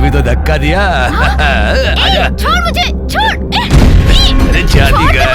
भी तो धक्का दिया। आजा। छोड़ मुझे, छोड़। अरे जाती का।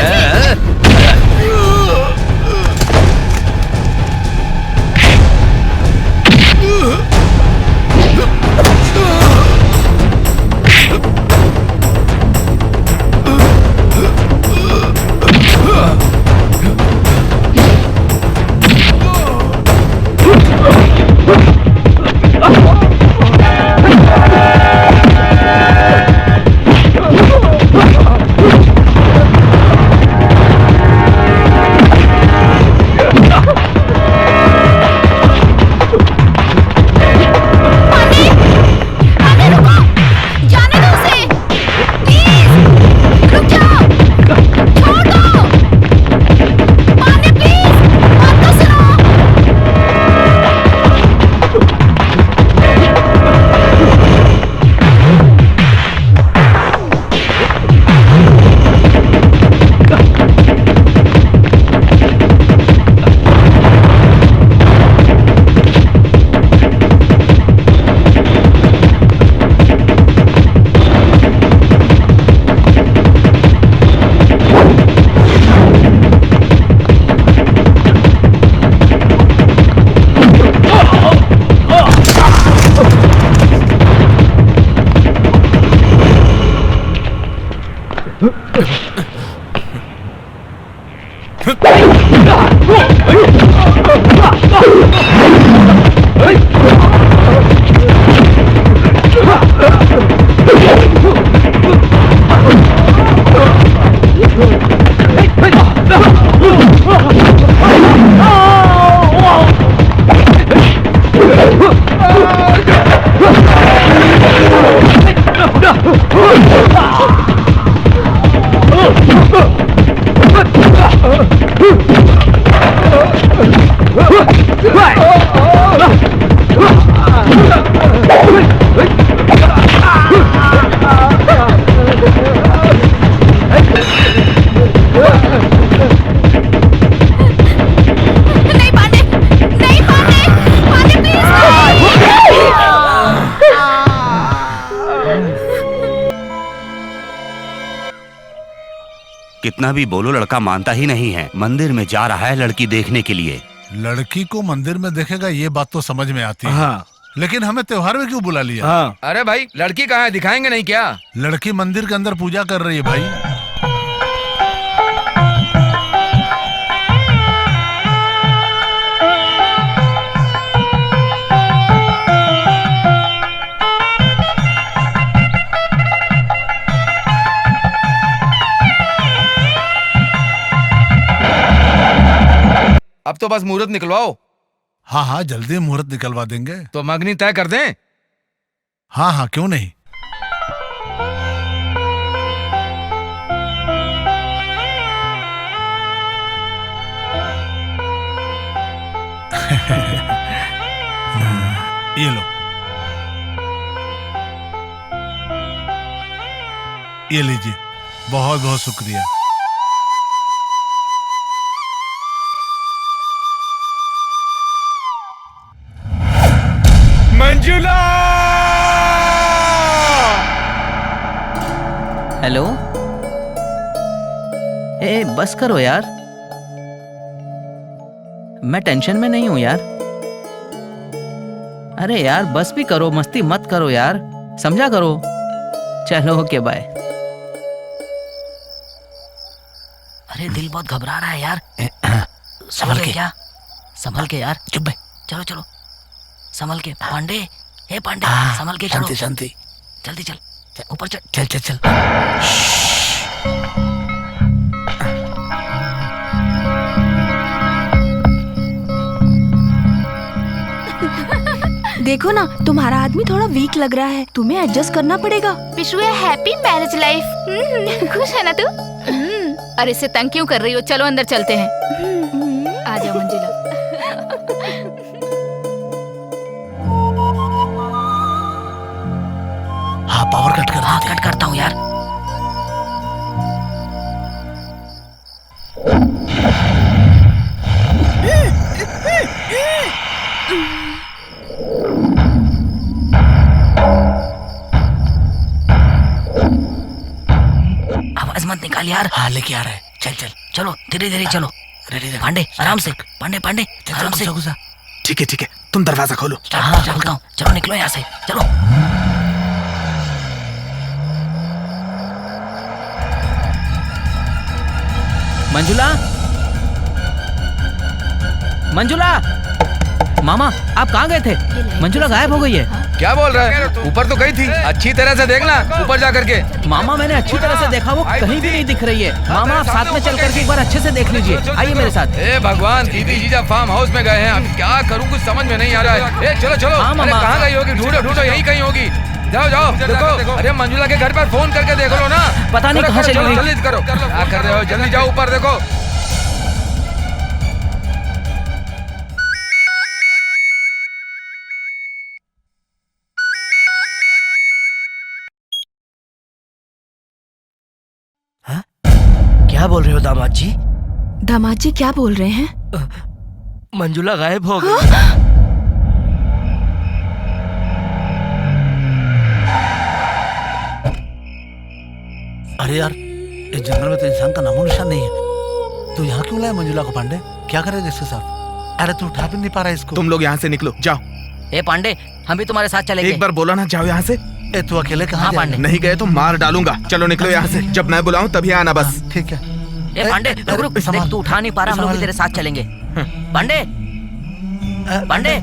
कितना भी बोलो लड़का मानता ही नहीं है। मंदिर में जा रहा है लड़की देखने के लिए। लड़की को मंदिर में देखेगा ये बात तो समझ में आती है। हाँ। लेकिन हमें त्योहार में क्यों बुला लिया? हाँ। अरे भाई लड़की कहाँ है, दिखाएंगे नहीं क्या? लड़की मंदिर के अंदर पूजा कर रही है भाई। अब तो बस मुहूर्त निकलवाओ। हाँ हाँ जल्दी मुहूर्त निकलवा देंगे। तो मंगनी तय कर दें? हाँ हाँ क्यों नहीं। ये लो, ये लीजिए। बहुत बहुत शुक्रिया। मंजुला! हेलो। ए बस करो यार, मैं टेंशन में नहीं हूं यार। अरे यार बस भी करो, मस्ती मत करो यार, समझा करो। चलो ओके बाय। अरे दिल बहुत घबरा रहा है यार। संभल के। क्या संभल के यार। चुप बे। चलो चलो संभल के। पांडे, हे पांडे संभल के। शांति शांति। जल्दी चल, ऊपर चल। चल चल चल। देखो ना, तुम्हारा आदमी थोड़ा वीक लग रहा है, तुम्हें एडजस्ट करना पड़ेगा। Wish you happy marriage life. खुश है ना तू? अरे इससे तंग क्यों कर रही हो? चलो अंदर चलते हैं। आ जाओ मंजिला। हाँ पावर कट कर। हाँ कट करता हूँ यार। निकाल यार। हाँ लेके आ रहा है, चल चल। चलो धीरे धीरे चलो। रेडी पांडे आराम से, पांडे आराम से। ठीक है, तुम दरवाजा खोलो। हाँ चलता हूँ, चलो निकलो यहाँ से, चलो। मंजुला, मामा आप कहाँ गए थे? मंजुला गायब हो गई है। क्या बोल रहा है? ऊपर तो गई थी, अच्छी तरह से देखना ऊपर जा करके। मामा मैंने अच्छी तरह से देखा, वो कहीं भी नहीं दिख रही है। मामा आप साथ में चल करके एक बार अच्छे से देख लीजिए, आइए मेरे साथ। ए भगवान, दीदी जीजा फार्म हाउस में गए हैं, अब क्या करूँ कुछ समझ में नहीं आ रहा है। ए चलो चलो, अरे कहाँ गई होगी? ढूंढो यही कहीं होगी। जाओ देखो। अरे मंजुला के घर पर फोन करके देख लो ना। पता नहीं कहाँ चली गई। जल्दी करो, क्या कर रहे हो? जल्दी जाओ ऊपर देखो। क्या बोल रहे हो दामाद जी? दामाद जी क्या बोल रहे हैं? मंजुला गायब हो गई। अरे यार, इस जंगल में तो इंसान का नामो निशान नहीं है। तू यहाँ क्यों लाया मंजुला को पांडे? क्या करेगा इसके साथ? अरे तू उठा भी नहीं पा रहा इसको। तुम लोग यहाँ से निकलो, जाओ। ए पांडे, हम भी तुम्हारे साथ चलेंगे। एक बार बोला ना, जाओ यहाँ से। ए तू अकेले कहाँ जा रहा है? नहीं गए तो मार डालूंगा। चलो निकलो यहाँ से, जब मैं बुलाऊं तभी आना बस। ठीक है। ए पांडे रुक, देख तू उठा नहीं पा रहा, हम लोग भी तेरे साथ चलेंगे। पांडे पांडे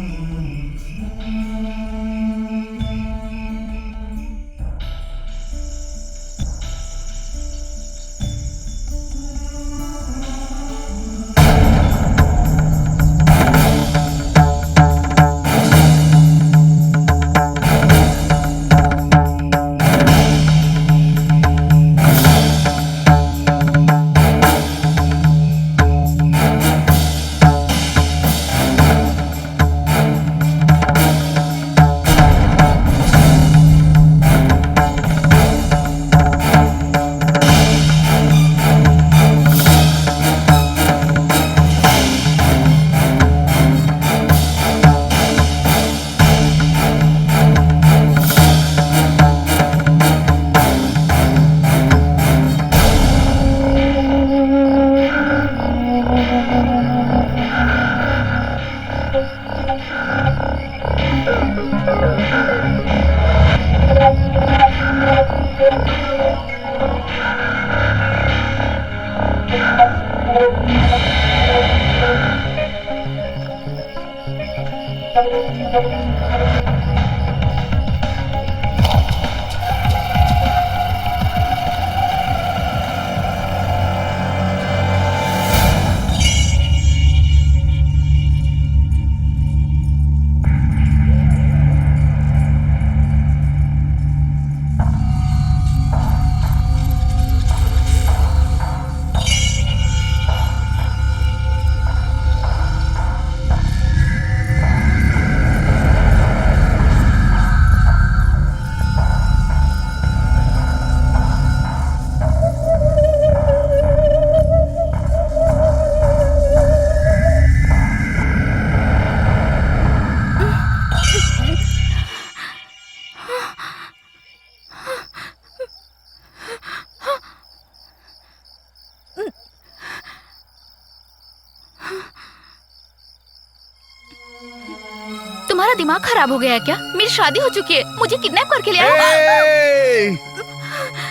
तुम्हारा दिमाग खराब हो गया है क्या? मेरी शादी हो चुकी है, मुझे किडनैप करके ले आए।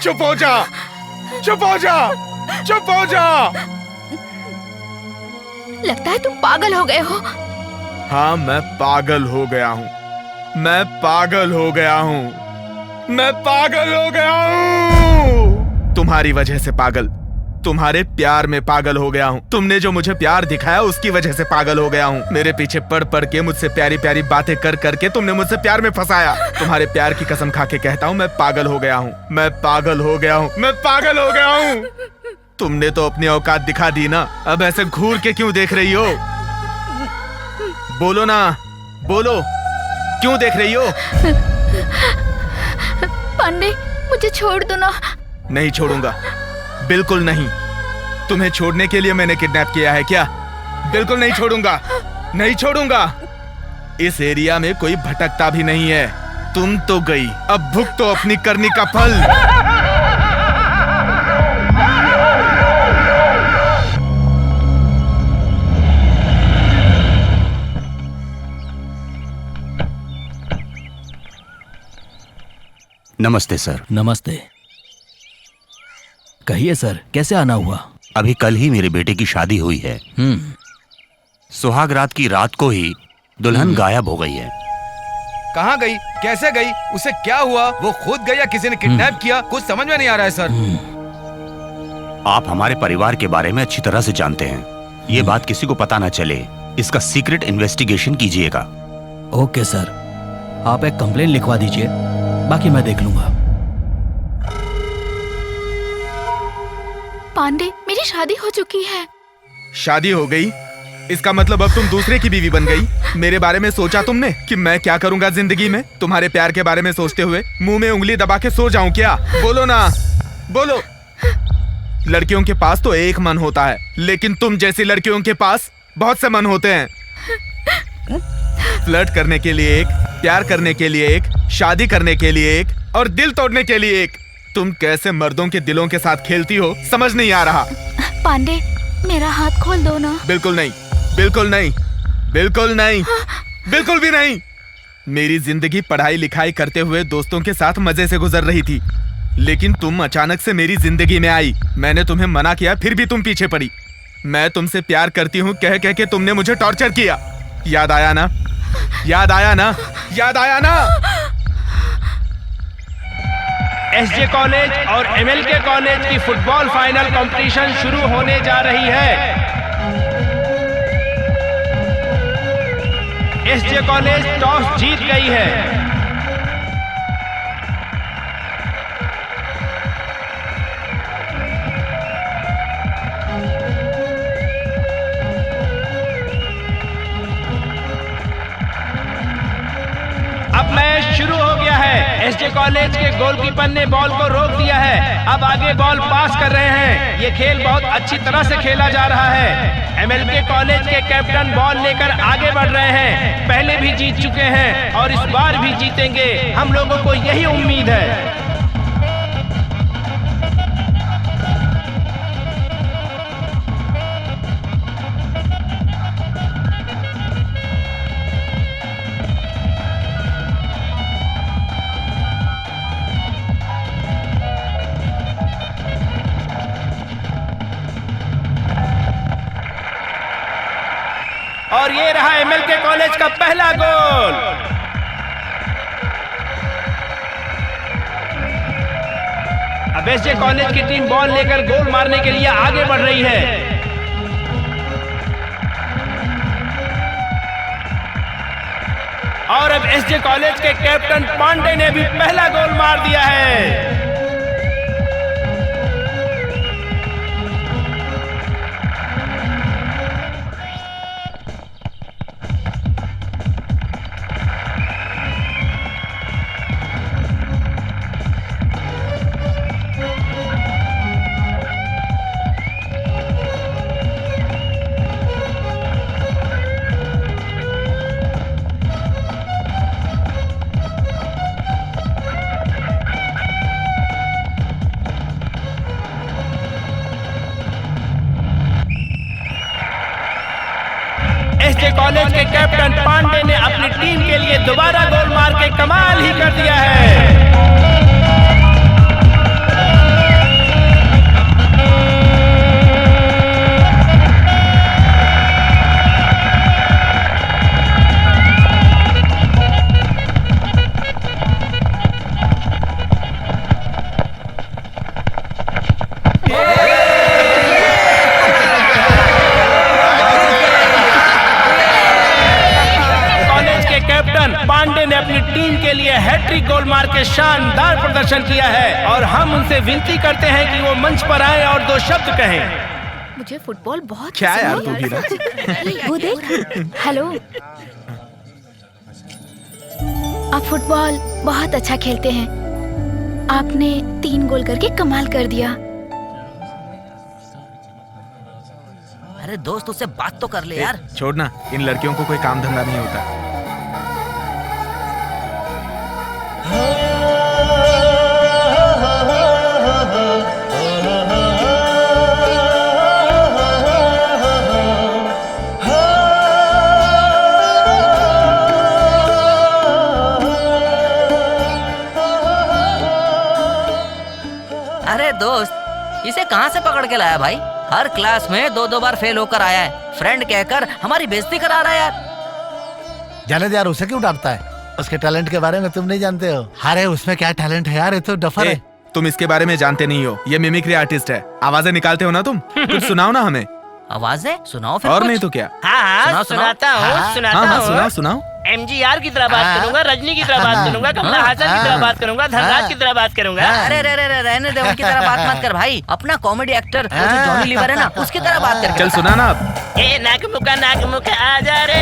चुप हो जा, चुप हो जा, चुप हो जा। लगता है तुम पागल हो गए हो। हाँ मैं पागल हो गया हूँ, मैं पागल हो गया हूँ, मैं पागल हो गया हूँ। तुम्हारी वजह से पागल, तुम्हारे प्यार में पागल हो गया हूँ। तुमने जो मुझे प्यार दिखाया उसकी वजह से पागल हो गया हूँ। मेरे पीछे पड़ पड़ के, मुझसे प्यारी प्यारी बातें कर करके तुमने मुझसे प्यार में फंसाया। तुम्हारे प्यार की कसम खा के कहता हूँ, मैं पागल हो गया हूँ, मैं पागल हो गया हूँ, मैं पागल हो गया हूँ। तुमने तो अपनी औकात दिखा दी ना, अब ऐसे घूर के क्यों देख रही हो? बोलो ना, बोलो, क्यों देख रही हो? पांडे मुझे छोड़ दो ना। नहीं छोड़ूंगा, बिल्कुल नहीं। तुम्हें छोड़ने के लिए मैंने किडनैप किया है क्या? बिल्कुल नहीं छोड़ूंगा, नहीं छोड़ूंगा। इस एरिया में कोई भटकता भी नहीं है। तुम तो गई, अब भुगतो अपनी करनी का फल। नमस्ते सर। नमस्ते। कहिए सर, कैसे आना हुआ? अभी कल ही मेरे बेटे की शादी हुई है। सुहाग रात की रात को ही दुल्हन गायब हो गई है। कहाँ गई, कैसे गई, उसे क्या हुआ? वो खुद गई या किसी ने किडनैप किया? कुछ समझ में नहीं आ रहा है सर। आप हमारे परिवार के बारे में अच्छी तरह से जानते हैं। ये बात किसी को पता ना चले, इसका सीक्रेट इन्वेस्टिगेशन कीजिएगा। ओके सर, आप एक कंप्लेन लिखवा दीजिए, बाकी मैं देख लूंगा। पांडे, मेरी शादी हो चुकी है। शादी हो गई? इसका मतलब अब तुम दूसरे की बीवी बन गई। मेरे बारे में सोचा तुमने कि मैं क्या करूंगा जिंदगी में? तुम्हारे प्यार के बारे में सोचते हुए मुंह में उंगली दबा के सो जाऊं क्या? बोलो ना, बोलो। लड़कियों के पास तो एक मन होता है, लेकिन तुम जैसी लड़कियों के पास बहुत से मन होते हैं। फ्लर्ट करने के लिए एक, प्यार करने के लिए एक, शादी करने के लिए एक और दिल तोड़ने के लिए एक। तुम कैसे मर्दों के दिलों के साथ खेलती हो, समझ नहीं आ रहा। पांडे, मेरा हाथ खोल दो ना। बिल्कुल नहीं, बिल्कुल नहीं, बिल्कुल नहीं, बिल्कुल भी नहीं। मेरी जिंदगी पढ़ाई लिखाई करते हुए दोस्तों के साथ मजे से गुजर रही थी, लेकिन तुम अचानक से मेरी जिंदगी में आई। मैंने तुम्हें मना किया, फिर भी तुम पीछे पड़ी। मैं तुमसे प्यार करती हूँ कह कह के तुमने मुझे टॉर्चर किया। याद आया ना? याद आया ना? याद आया ना? एसजे कॉलेज और एमएलके कॉलेज की फुटबॉल फाइनल कंपटीशन शुरू होने जा रही है। एसजे कॉलेज टॉस जीत गई है। अब मैच शुरू हो गया है। एसजे कॉलेज के गोलकीपर ने बॉल को रोक दिया है। अब आगे बॉल पास कर रहे हैं। ये खेल बहुत अच्छी तरह से खेला जा रहा है। एमएलके कॉलेज के कैप्टन बॉल लेकर आगे बढ़ रहे हैं। पहले भी जीत चुके हैं और इस बार भी जीतेंगे, हम लोगों को यही उम्मीद है। और ये रहा एमएलके कॉलेज का पहला गोल। अब एसजे कॉलेज की टीम बॉल लेकर गोल मारने के लिए आगे बढ़ रही है। और अब एसजे कॉलेज के कैप्टन पांडे ने भी पहला गोल मार दिया है। एसजे कॉलेज के कैप्टन पांडे ने अपनी टीम के लिए दोबारा गोल मार के कमाल ही कर दिया है। पांडे ने अपनी टीम के लिए हैट्रिक गोल मार के शानदार प्रदर्शन किया है और हम उनसे विनती करते हैं कि वो मंच पर आए और दो शब्द कहें। मुझे फुटबॉल बहुत क्या यार पसंद तू है। भी ना? वो देख। हेलो, आप फुटबॉल बहुत अच्छा खेलते हैं। आपने 3 गोल करके कमाल कर दिया। अरे दोस्त, उससे बात तो कर ले यार। छोड़ ना, इन लड़कियों को कोई काम धंधा नहीं होता। दोस्त, इसे कहाँ से पकड़ के लाया भाई? हर क्लास में 2-2 बार फेल होकर आया है। फ्रेंड कहकर हमारी बेइज्जती करा रहा है यार। जाने दे यार, उसे क्यों डांटता है? उसके टैलेंट के बारे में तुम नहीं जानते हो। अरे उसमें क्या टैलेंट है यार, ये तो डफर है। तुम इसके बारे में जानते नहीं हो, ये मिमिक्री आर्टिस्ट है। आवाजें निकालते हो ना तुम, कुछ सुनाओ ना हमें। आवाजें सुनाओ फिर और कुछ। नहीं तो क्या। हाँ, सुनाता हूँ। सुनाओ सुनाओ। MGR की तरह बात करूंगा, रजनी की तरह बात करूंगा, कमला हासन की तरह बात करूंगा, धनराज की तरह बात करूंगा। अरे रहने दे, उनकी तरह बात मत कर भाई। अपना कॉमेडी एक्टर जो जॉनी लीवर है ना, उसकी तरह बात कर। चल सुना ना अब। ए नाक मुका आजा रे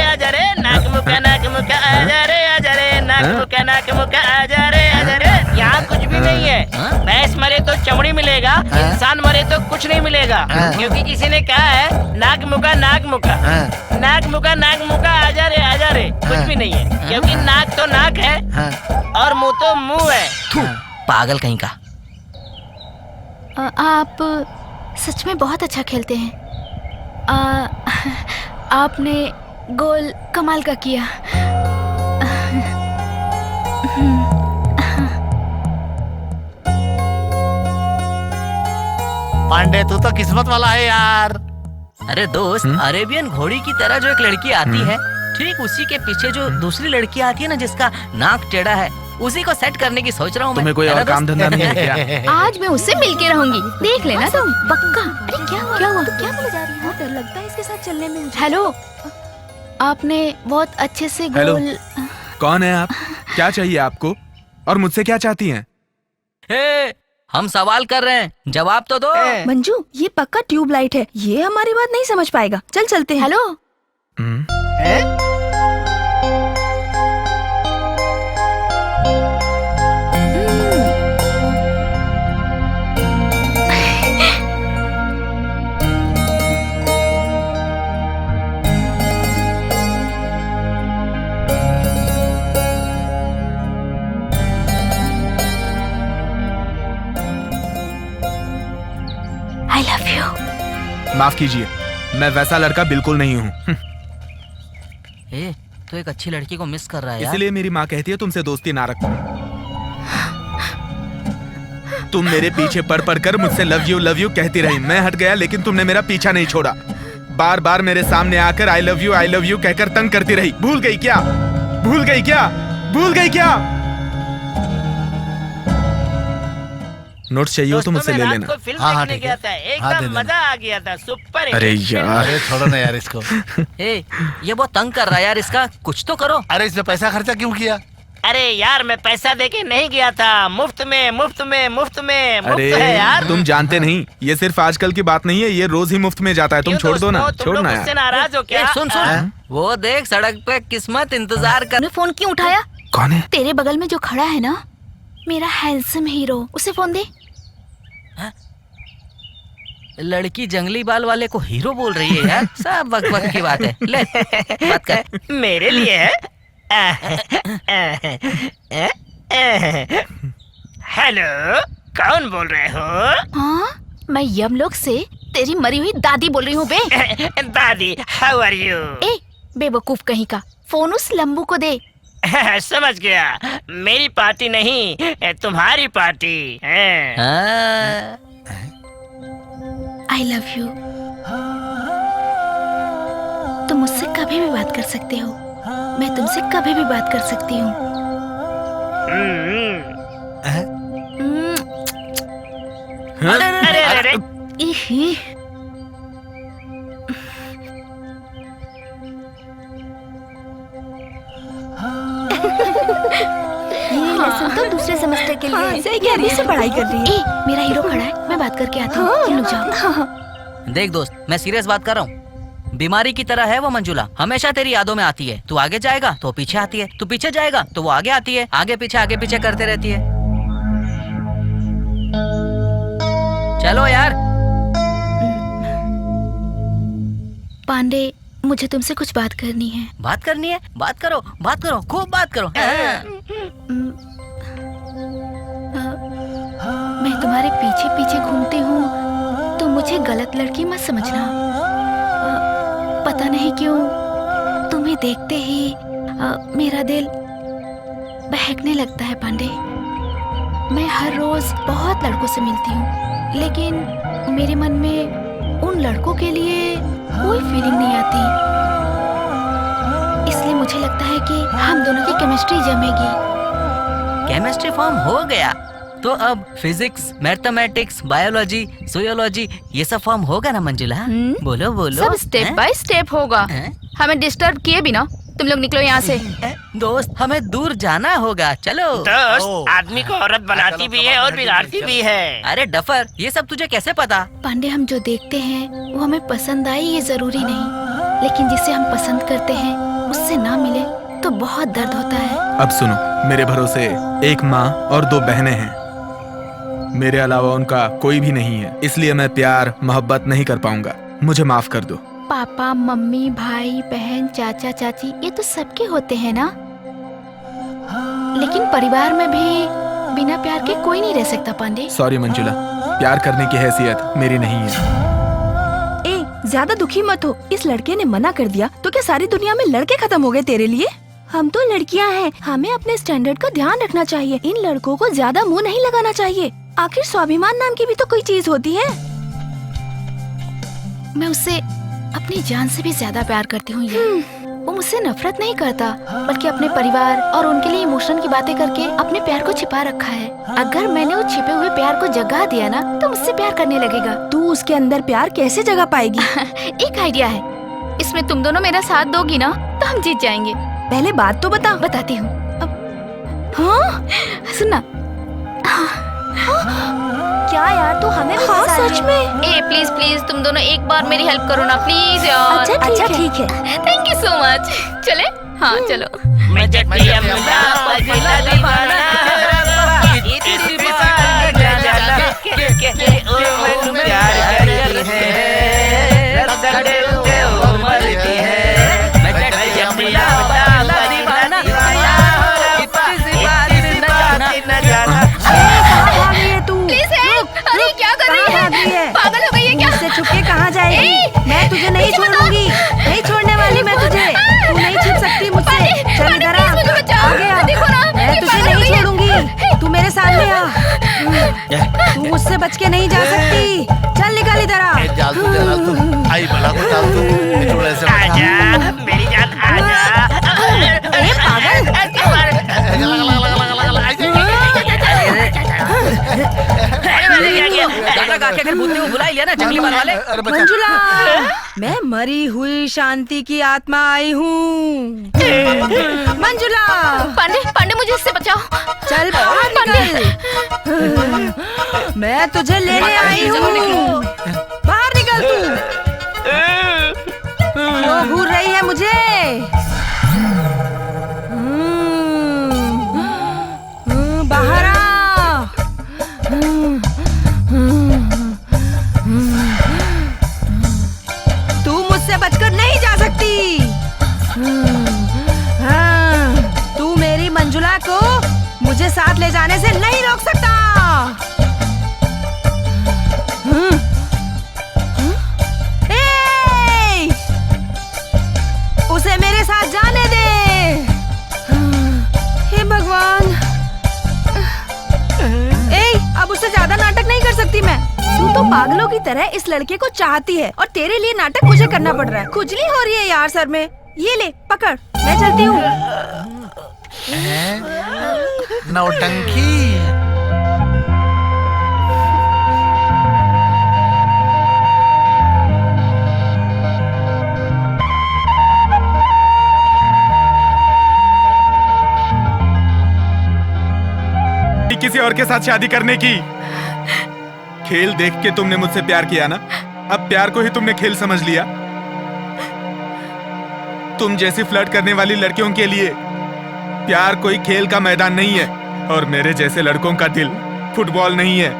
नाक मुका आजा रे नाक मुका आजा रे यहाँ कुछ भी नहीं है। भैंस मरे तो चमड़ी मिलेगा, इंसान मरे तो कुछ नहीं मिलेगा, क्योंकि किसी ने कहा है नाक मुका आजा रे कुछ भी नहीं है, क्योंकि नाक तो नाक है और मुंह तो मुंह है। पागल कहीं का। आप सच में बहुत अच्छा खेलते हैं। आपने गोल कमाल का किया। पांडे तू तो किस्मत वाला है यार। अरे दोस्त, अरेबियन घोड़ी की तरह जो एक लड़की आती है, ठीक उसी के पीछे जो दूसरी लड़की आती है ना, जिसका नाक टेढ़ा है, उसी को सेट करने की सोच रहा हूँ। तुम्हें कोई और काम धंधा नहीं है क्या? आज मैं उससे मिलके रहूंगी, देख लेना तुम पक्का। अरे क्या हुआ? क्या बोले जा रही है? डर लगता है इसके साथ चलने में। हेलो, आपने बहुत अच्छे से हेलो, गोल। कौन है आप? क्या चाहिए आपको और मुझसे क्या चाहती हैं? हम सवाल कर रहे हैं, जवाब तो दो। मंजू, ये पक्का ट्यूबलाइट है, ये हमारी बात नहीं समझ पाएगा। चल चलते हैं। Hello, I love you. माफ कीजिए, मैं वैसा लड़का बिल्कुल नहीं हूँ। तो एक अच्छी लड़की को मिस कर रहा है यार। इसलिए मेरी माँ कहती है तुमसे दोस्ती ना रखो। तुम मेरे पीछे पड़ कर मुझसे लव यू कहती रही। मैं हट गया लेकिन तुमने मेरा पीछा नहीं छोड़ा। बार बार मेरे सामने आकर आई लव यू कहकर तंग करती रही। भूल गई क्या? नोट्स चाहिए हो तो मुझसे ले लेना। फिल्म देखने गया था, एकदम मजा आ गया था, सुपर। अरे यार, अरे छोड़ो ना यार इसको। ये बहुत तंग कर रहा है यार, इसका कुछ तो करो। अरे इसने पैसा खर्चा क्यों किया? अरे यार, मैं पैसा देके नहीं गया था, मुफ्त में है यार। तुम जानते नहीं, ये सिर्फ आजकल की बात नहीं है, ये रोज ही मुफ्त में जाता है। तुम छोड़ दो ना, छोड़ना यार। नाराज हो क्या? सुन, वो देख सड़क पे किस्मत इंतजार कर। फोन क्यों उठाया? कौन है? तेरे बगल में जो खड़ा है ना, मेरा हैंडसम हीरो, उसे फोन दे। लड़की जंगली बाल वाले को हीरो बोल रही है यार, सब वक्त की बात है। ले बात कर। मेरे लिए है। हेलो, कौन बोल रहे हो? हाँ, मैं यमलोक से तेरी मरी हुई दादी बोल रही हूँ बे। दादी, हाउ आर यू? ए बेवकूफ कहीं का, फोन उस लंबू को दे। समझ गया, मेरी पार्टी नहीं, तुम्हारी पार्टी है। I love you. तुम मुझसे कभी भी बात कर सकते हो, मैं तुमसे कभी भी बात कर सकती हूँ। अरे इही। ये लेसन तो दूसरे सेमेस्टर के लिए सही कह रही है, पढ़ाई कर रही है। मेरा हीरो खड़ा है, मैं बात करके आती हूँ। तुम लोग जाओ। देख दोस्त, मैं सीरियस बात कर रहा हूँ। बीमारी की तरह है वो मंजुला, हमेशा तेरी यादों में आती है। तू आगे जाएगा तो पीछे आती है, तू पीछे जाएगा तो वो आगे आती है, आगे पीछे करते रहती है। चलो यार। पांडे, मुझे तुमसे कुछ बात करनी है। बात करनी है? बात करो, खूब बात करो। मैं तुम्हारे पीछे पीछे घूमती हूँ तो मुझे गलत लड़की मत समझना। पता नहीं क्यों तुम्हें देखते ही मेरा दिल बहकने लगता है पांडे। मैं हर रोज बहुत लड़कों से मिलती हूँ, लेकिन मेरे मन में उन लड़कों के लिए कोई फीलिंग नहीं आती। इसलिए मुझे लगता है कि हम दोनों की केमिस्ट्री जमेगी। केमिस्ट्री फॉर्म हो गया तो अब फिजिक्स, मैथमेटिक्स, बायोलॉजी, सोयोलॉजी ये सब फॉर्म होगा ना मंजुला? बोलो बोलो। सब स्टेप बाय स्टेप होगा। हमें डिस्टर्ब किए बिना तुम लोग निकलो यहाँ से। दोस्त हमें दूर जाना होगा, चलो। दोस्त आदमी को औरत बनाती भी है और बिगाड़ती भी है। अरे डफर, ये सब तुझे कैसे पता? पांडे, हम जो देखते हैं वो हमें पसंद आए ये जरूरी नहीं, लेकिन जिसे हम पसंद करते हैं उससे ना मिले तो बहुत दर्द होता है। अब सुनो, मेरे भरोसे एक माँ और 2 बहनें हैं। मेरे अलावा उनका कोई भी नहीं है, इसलिए मैं प्यार मोहब्बत नहीं कर पाऊंगा। मुझे माफ कर दो। पापा, मम्मी, भाई, बहन, चाचा, चाची ये तो सबके होते हैं ना, लेकिन परिवार में भी बिना प्यार के कोई नहीं रह सकता पांडे। सॉरी मंजुला, प्यार करने की हैसियत मेरी नहीं है। ए, ज्यादा दुखी मत हो। इस लड़के ने मना कर दिया तो क्या सारी दुनिया में लड़के खत्म हो गए तेरे लिए? हम तो लड़कियां हैं, हमें अपने स्टैंडर्ड का ध्यान रखना चाहिए। इन लड़कों को ज्यादा मुंह नहीं लगाना चाहिए। आखिर स्वाभिमान नाम की भी तो कोई चीज होती है। मैं उससे अपनी जान से भी ज्यादा प्यार करती हूँ यार। वो मुझसे नफरत नहीं करता, बल्कि अपने परिवार और उनके लिए इमोशन की बातें करके अपने प्यार को छिपा रखा है। अगर मैंने वो छिपे हुए प्यार को जगा दिया ना तो मुझसे प्यार करने लगेगा। तू उसके अंदर प्यार कैसे जगा पाएगी? एक आइडिया है, इसमें तुम दोनों मेरा साथ दोगी ना तो हम जीत जाएंगे। पहले बात तो बता। बताती हूँ। हाँ सुनना। क्या यार, तू हमें भी फंसा रही है। सच में? ए प्लीज प्लीज तुम दोनों एक बार मेरी हेल्प करो ना प्लीज यार। अच्छा ठीक है। Thank you so much. चले? हाँ चलो। मैं जट्टी अम्मा पगला दीवाना इसी बात जाना के ओ प्यार करती है रगड़े के ओ मरती है। मैं जट्टी अम्मा पगला दीवाना इसी बात न जाना। अरे क्या कर रही है? पागल हो गई है क्या? मुझसे छुप के कहाँ जाएगी? मैं तुझे नहीं छोड़ूंगी, नहीं छोड़ने वाली मैं तुझे। तू नहीं छुप सकती मुझसे। चल इधर आ, आ गया। मैं तुझे नहीं छोड़ूंगी, तू मेरे सामने आ। तू मुझसे बच के नहीं जा सकती। चल निकल इधर आ। आई भला को डाल तू, थोड़ा से आजा मेरी जान आजा। ए पागल, बुला लिया ना जंगली मार वाले। मंजुला, मैं मरी हुई शांति की आत्मा आई हूँ। मंजुला, पांडे पांडे मुझे इससे बचाओ। चल बाहर निकल। मैं तुझे लेने आई हूँ। बाहर निकल तू। क्यों घूर रही है मुझे? बाहर आ। तू मुझसे बचकर नहीं जा सकती। तू मेरी मंजुला को मुझे साथ ले जाने से नहीं रोक सकता। उसे मेरे साथ जाने दे। हे भगवान। अब उससे ज्यादा नाटक नहीं कर सकती मैं। तू तो पागलों की तरह इस लड़के को चाहती है और तेरे लिए नाटक मुझे करना पड़ रहा है। खुजली हो रही है यार सर में। ये ले पकड़, मैं चलती हूँ। नौटंकी। किसी और के साथ शादी करने की। खेल देख के तुमने मुझसे प्यार किया ना, अब प्यार को ही तुमने खेल समझ लिया। तुम जैसी फ्लर्ट करने वाली लड़कियों के लिए प्यार कोई खेल का मैदान नहीं है, और मेरे जैसे लड़कों का दिल फुटबॉल नहीं है।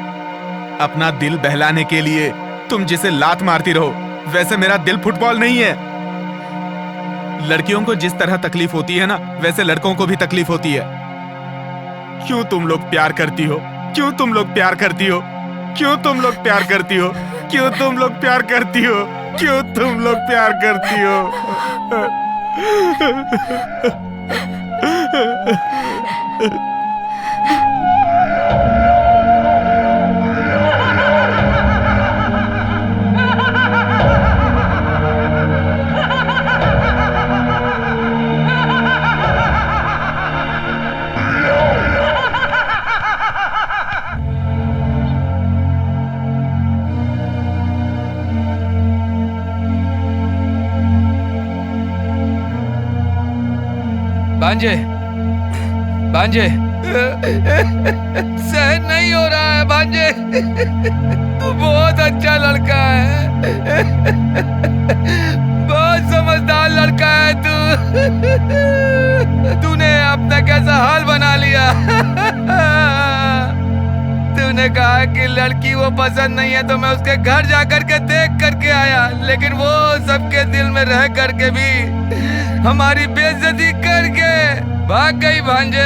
अपना दिल बहलाने के लिए तुम जिसे लात मारती रहो, वैसे मेरा दिल फुटबॉल नहीं है। लड़कियों को जिस तरह तकलीफ होती है ना, वैसे लड़कों को भी तकलीफ होती है। क्यों तुम लोग प्यार करती हो? क्यों तुम लोग प्यार करती हो? क्यों तुम लोग प्यार करती हो? क्यों तुम लोग प्यार करती हो? क्यों तुम लोग प्यार करती हो? भांजे, भांजे, सहन नहीं हो रहा है भांजे। बहुत अच्छा लड़का है, बहुत समझदार लड़का है तू। तूने अपना कैसा हाल बना लिया। तूने कहा कि लड़की वो पसंद नहीं है तो मैं उसके घर जाकर के देख करके आया, लेकिन वो सबके दिल में रह करके भी हमारी बेइज्जती करके भाग गई भांजे।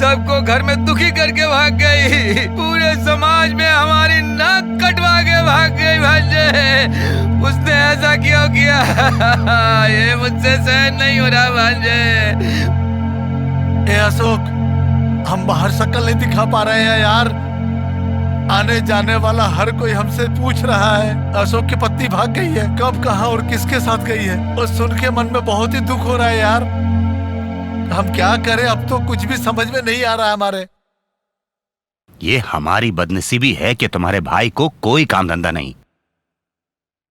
सबको घर में दुखी करके भाग गई, पूरे समाज में हमारी नाक कटवा के भाग गई भांजे। उसने ऐसा क्यों किया? ये मुझसे सहन नहीं हो रहा भांजे। ए अशोक, हम बाहर शक्ल नहीं दिखा पा रहे हैं यार। आने जाने वाला हर कोई हमसे पूछ रहा है अशोक की पत्नी भाग गई है, कब, कहाँ और किसके साथ गई है। और सुन के मन में बहुत ही दुख हो रहा है यार। हम क्या करें, अब तो कुछ भी समझ में नहीं आ रहा है हमारे। ये हमारी बदनसीबी है कि तुम्हारे भाई को कोई काम धंधा नहीं।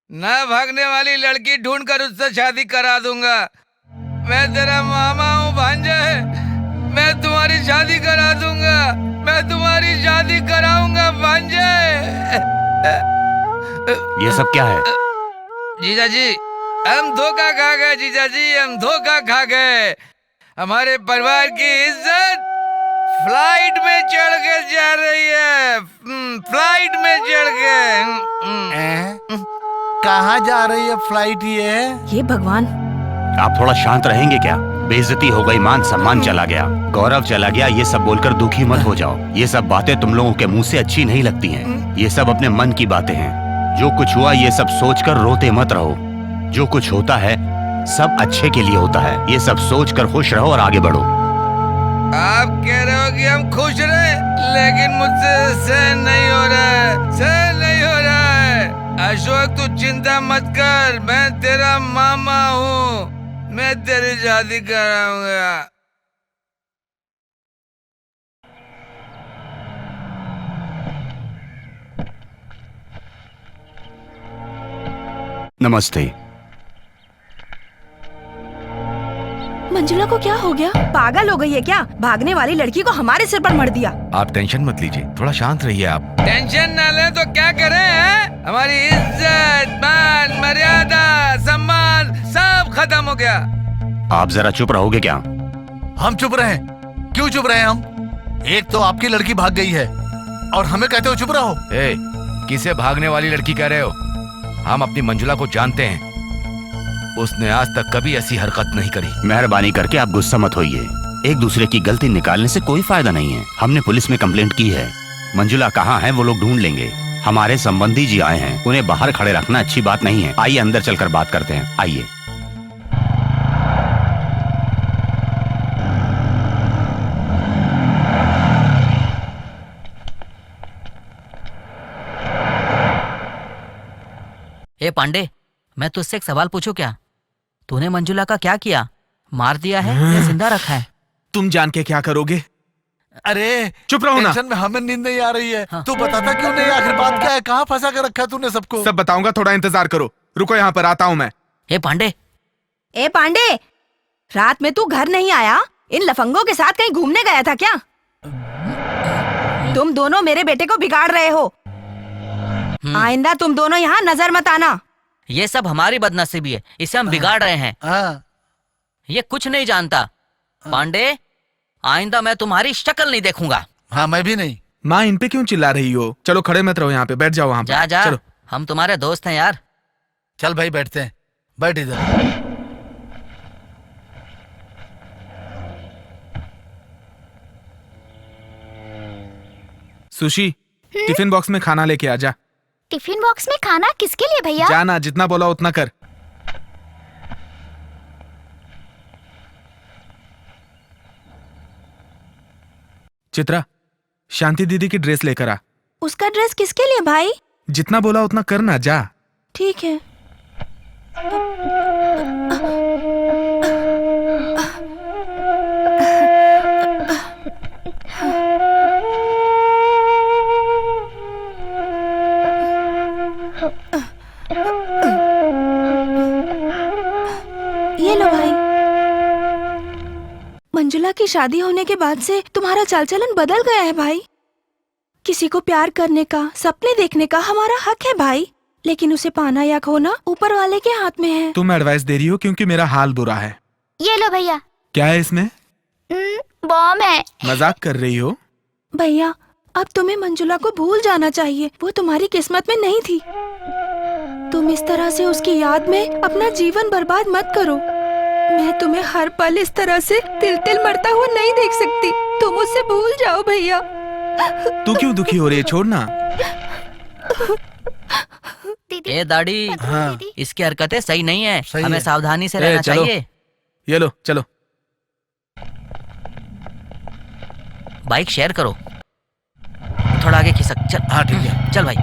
ना भागने वाली लड़की ढूंढ कर उससे शादी करा दूंगा। मैं तेरा मामा हूँ भांजे, मैं तुम्हारी शादी करा दूंगा, मैं तुम्हारी शादी कराऊंगा भांजे। ये सब क्या है? जीजा जी, हम धोखा खा गए जीजा जी, हम धोखा खा गए। हमारे परिवार की इज्जत फ्लाइट में चढ़ के जा रही है, फ्लाइट में चढ़ के। कहाँ जा रही है फ्लाइट ये भगवान। आप थोड़ा शांत रहेंगे क्या? बेइज्जती हो गई, मान सम्मान चला गया, गौरव चला गया, ये सब बोलकर दुखी मत हो जाओ। ये सब बातें तुम लोगों के मुंह से अच्छी नहीं लगती हैं। ये सब अपने मन की बातें हैं। जो कुछ हुआ ये सब सोचकर रोते मत रहो। जो कुछ होता है सब अच्छे के लिए होता है। ये सब सोचकर खुश रहो और आगे बढ़ो। आप कह रहे हो कि हम खुश रहे, लेकिन मुझसे सहन नहीं हो रहा है, सहन नहीं हो रहा है। अशोक तू चिंता मत कर, मैं तेरा मामा हूँ, मैं तेरी शादी कराऊंगा। नमस्ते। मंजुला को क्या हो गया? पागल हो गई है क्या? भागने वाली लड़की को हमारे सिर पर मर दिया। आप टेंशन मत लीजिए, थोड़ा शांत रहिए आप। टेंशन ना ले तो क्या करें हैं? हमारी इज्जत, मान, मर्यादा, सम्मान सब खत्म हो गया। आप जरा चुप रहोगे क्या? हम चुप रहे? क्यों चुप रहे हम? एक तो आपकी लड़की भाग गई है और हमें कहते हो चुप रहो। किसे भागने वाली लड़की कह रहे हो? हम अपनी मंजुला को जानते हैं, उसने आज तक कभी ऐसी हरकत नहीं करी। मेहरबानी करके आप गुस्सा मत होइए। एक दूसरे की गलती निकालने से कोई फायदा नहीं है। हमने पुलिस में कंप्लेंट की है। मंजुला कहाँ है वो लोग ढूंढ लेंगे। हमारे संबंधी जी आए हैं, उन्हें बाहर खड़े रखना अच्छी बात नहीं है। आइए अंदर चलकर बात करते हैं, आइए। ए पांडे, मैं तुझसे एक सवाल पूछूं क्या? तूने मंजुला का क्या किया? मार दिया है या जिंदा रखा है? तुम जान के क्या करोगे? अरे चुप रहो ना। टेंशन में हमें नींद नहीं आ रही है। हाँ। तू बताता क्यों नहीं? आखिर बात क्या है? कहाँ फंसा कर रखा है तूने सबको? सब बताऊंगा, थोड़ा इंतजार करो। रुको यहाँ पर, आता हूँ मैं। ए पांडे, रात में तू घर नहीं आया? इन लफंगों के साथ कहीं घूमने गया था क्या? तुम दोनों मेरे बेटे को बिगाड़ रहे हो। आइंदा तुम दोनों यहाँ नजर मत आना। ये सब हमारी बदनसीबी है, इसे हम बिगाड़ रहे हैं। ये कुछ नहीं जानता। पांडे, आइंदा मैं तुम्हारी शक्ल नहीं देखूंगा। हाँ, मैं भी नहीं। माँ, इन पे क्यों चिल्ला रही हो? चलो खड़े मत रहो यहाँ पे, बैठ जाओ वहाँ पे। जा जा, चलो। हम तुम्हारे दोस्त हैं यार। चल भाई बैठते हैं, बैठ इधर। सुशी, टिफिन बॉक्स में खाना लेके आ जा। टिफिन बॉक्स में खाना किसके लिए भैया? जाना, जितना बोला उतना कर। चित्रा, शांति दीदी की ड्रेस लेकर आ। उसका ड्रेस किसके लिए भाई? जितना बोला उतना करना, जा। ठीक है। ये लो भाई। मंजुला की शादी होने के बाद से तुम्हारा चाल चलन बदल गया है भाई। किसी को प्यार करने का, सपने देखने का हमारा हक है भाई, लेकिन उसे पाना या खोना ऊपर वाले के हाथ में है। तुम एडवाइस दे रही हो क्योंकि मेरा हाल बुरा है। ये लो भैया। क्या है इसमें? बॉम्ब है। मजाक कर रही हो? भैया अब तुम्हें मंजुला को भूल जाना चाहिए, वो तुम्हारी किस्मत में नहीं थी। तुम इस तरह से उसकी याद में अपना जीवन बर्बाद मत करो। मैं तुम्हें हर पल इस तरह से तिल तिल मरता हुआ नहीं देख सकती। तुम उससे भूल जाओ भैया। तू क्यों दुखी हो रही है? छोड़ना। ए दाढ़ी, हाँ। इसकी हरकतें सही नहीं है, सही हमें है। सावधानी से रहना चलो। चाहिए। ये लो चलो। बाइक शेयर करो, थोड़ा आगे खिसक। चल। हाँ ठीक है। चल भाई।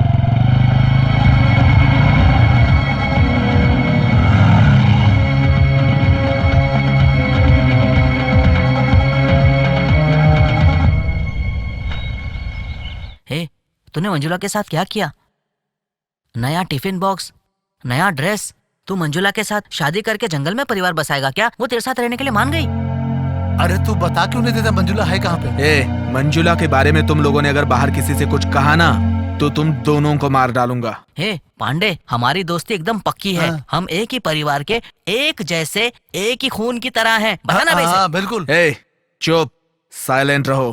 हे, तूने मंजुला के साथ क्या किया? नया टिफिन बॉक्स, नया ड्रेस। तू मंजुला के साथ शादी करके जंगल में परिवार बसाएगा क्या? वो तेरे साथ रहने के लिए मान गई। अरे तू बता क्यों नहीं देता? मंजुला है कहाँ पे? ए, मंजुला के बारे में तुम लोगों ने अगर बाहर किसी से कुछ कहा ना तो तुम दोनों को मार डालूंगा। हे पांडे, हमारी दोस्ती एकदम पक्की है। हाँ। हम एक ही परिवार के, एक जैसे, एक ही खून की तरह हैं। बताना भाई। हाँ बिल्कुल। ए, चुप, साइलेंट रहो।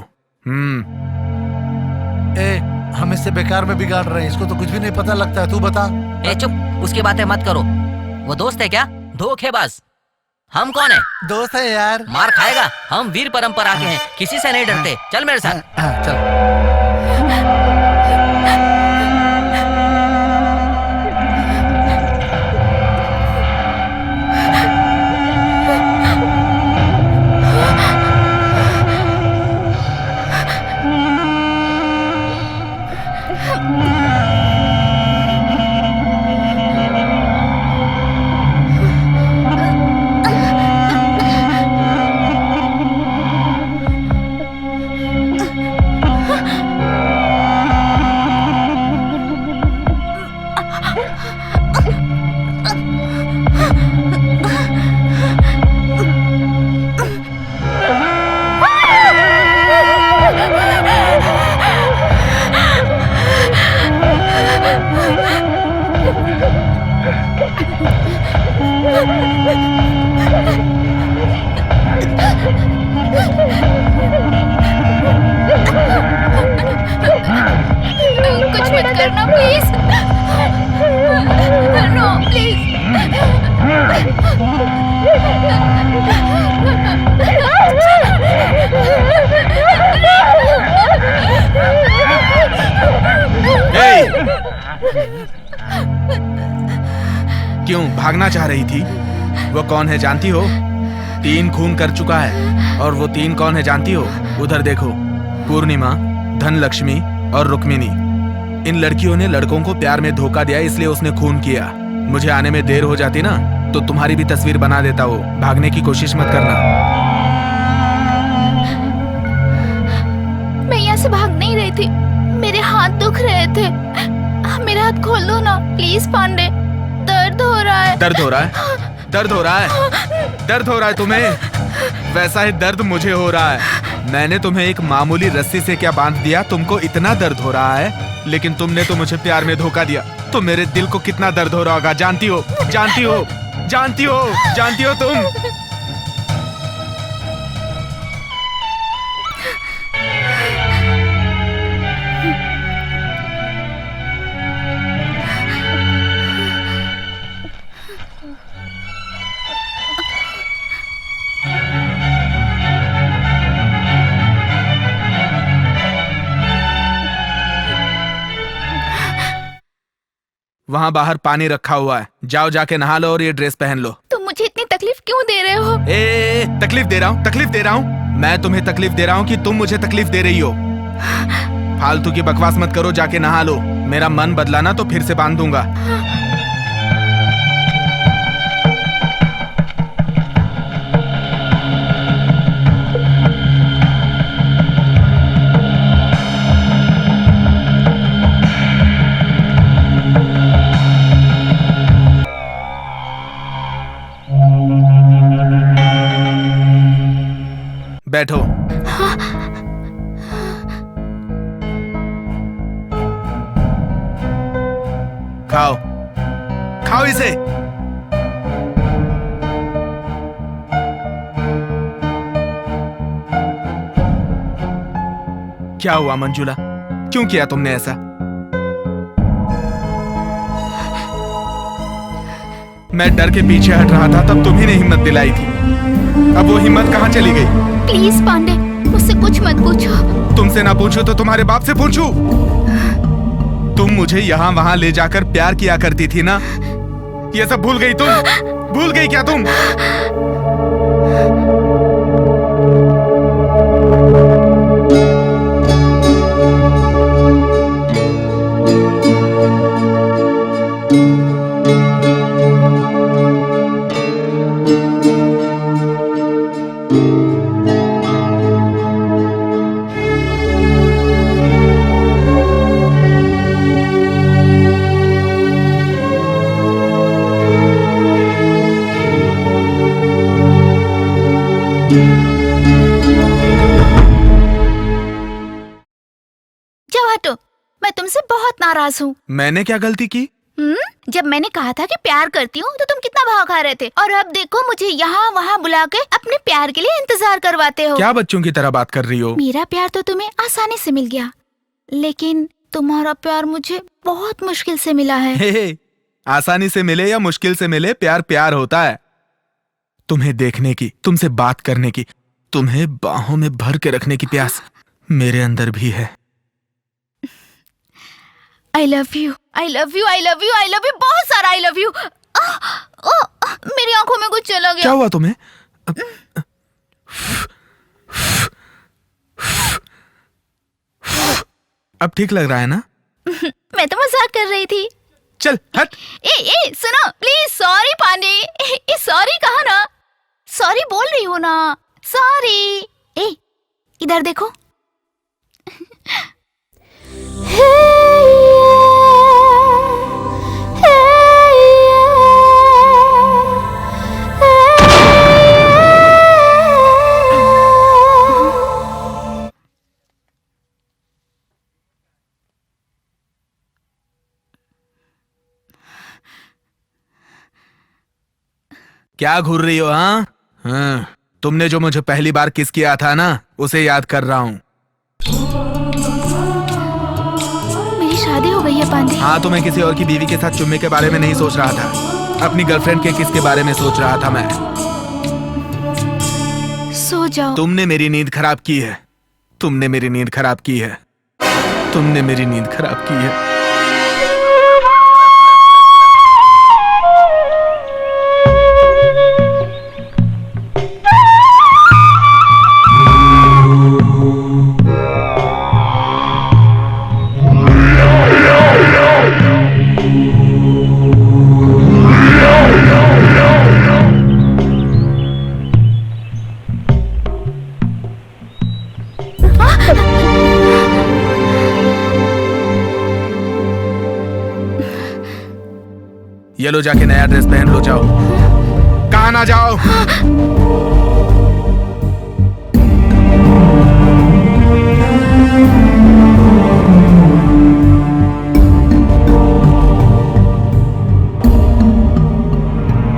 ए, हम इससे बेकार में बिगाड़ रहे हैं, इसको तो कुछ भी नहीं पता लगता है। तू बता। ए चुप, उसकी बातें मत करो। वो दोस्त है क्या? धोखेबाज। हम कौन है? दोस्त है यार। मार खाएगा। हम वीर परंपरा के हैं, किसी से नहीं डरते। चल मेरे साथ। चल। कुछ मत करना प्लीज। No please. क्यों भागना चाह रही थी? वो कौन है जानती हो? 3 खून कर चुका है। और वो 3 कौन है जानती हो? उधर देखो, पूर्णिमा, धनलक्ष्मी और रुक्मिणी। इन लड़कियों ने लड़कों को प्यार में धोखा दिया, इसलिए उसने खून किया। मुझे आने में देर हो जाती ना तो तुम्हारी भी तस्वीर बना देता वो। भागने की कोशिश मत करना। मैं यहाँ से भाग नहीं रही थी, मेरे हाथ दुख रहे थे। मेरा हाथ खोल दो ना प्लीज पांडे, दर्द हो रहा है। दर्द हो रहा है? दर्द हो रहा है? दर्द हो रहा है तुम्हें? वैसा ही दर्द मुझे हो रहा है। मैंने तुम्हें एक मामूली रस्सी से क्या बांध दिया, तुमको इतना दर्द हो रहा है? लेकिन तुमने तो मुझे प्यार में धोखा दिया, तो मेरे दिल को कितना दर्द हो रहा होगा जानती हो? जानती हो? जानती हो? जानती हो तुम? वहाँ बाहर पानी रखा हुआ है, जाओ जाके नहा लो और ये ड्रेस पहन लो। तुम मुझे इतनी तकलीफ क्यों दे रहे हो? तकलीफ दे रहा हूँ? तकलीफ दे रहा हूँ? मैं तुम्हें तकलीफ दे रहा हूँ कि तुम मुझे तकलीफ दे रही हो? फालतू की बकवास मत करो, जाके नहा लो। मेरा मन बदलाना तो फिर से बांध दूंगा। बैठो। खाओ, खाओ इसे। क्या हुआ मंजुला, क्यों किया तुमने ऐसा? मैं डर के पीछे हट रहा था, तब तुम्ही ने हिम्मत दिलाई थी। अब वो हिम्मत कहाँ चली गई? प्लीज पांडे, मुझसे कुछ मत पूछो। तुमसे ना पूछूं तो तुम्हारे बाप से पूछूं? तुम मुझे यहाँ वहाँ ले जाकर प्यार किया करती थी ना, ये सब भूल गई तुम? भूल गई क्या तुम? जाओ हटो, मैं तुमसे बहुत नाराज हूँ। मैंने क्या गलती की? जब मैंने कहा था कि प्यार करती हूँ तो तुम कितना भाव खा रहे थे, और अब देखो मुझे यहाँ वहाँ बुला के अपने प्यार के लिए इंतजार करवाते हो। क्या बच्चों की तरह बात कर रही हो? मेरा प्यार तो तुम्हें आसानी से मिल गया, लेकिन तुम्हारा प्यार मुझे बहुत मुश्किल से मिला है। हे, आसानी से मिले या मुश्किल से मिले, प्यार प्यार होता है। तुम्हें देखने की, तुमसे बात करने की, तुम्हें बाहों में भर के रखने की प्यास मेरे अंदर भी है। I love you, I love you, I love you, I love you, बहुत सारा I love you। मेरी आंखों में कुछ चला गया। क्या हुआ तुम्हें? अब ठीक लग रहा है ना? मैं तो मजाक कर रही थी। चल हट। ए सुनो प्लीज। सॉरी पांडे, सॉरी कहा ना, सॉरी बोल रही हो ना, सॉरी। ए इधर देखो। क्या घूर रही हो? हाँ, तुमने जो मुझे पहली बार किस किया था ना, उसे याद कर रहा हूँ। मेरी शादी हो गई है पांडे। हाँ, तो मैं किसी और की बीवी के साथ चुम्मे के बारे में नहीं सोच रहा था, अपनी गर्लफ्रेंड के किस के बारे में सोच रहा था मैं। सो जाओ। तुमने मेरी नींद खराब की है, तुमने मेरी नींद खराब की है, तुमने मेरी नींद खराब की है। ये लो, जाके नया ड्रेस पहन लो, जाओ। कहाँ ना जाओ।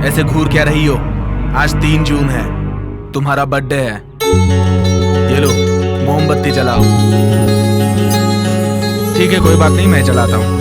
ऐसे घूर क्या रही हो? आज 3 जून है, तुम्हारा बर्थडे है। ये लो, मोमबत्ती जलाओ। ठीक है, कोई बात नहीं, मैं जलाता हूँ।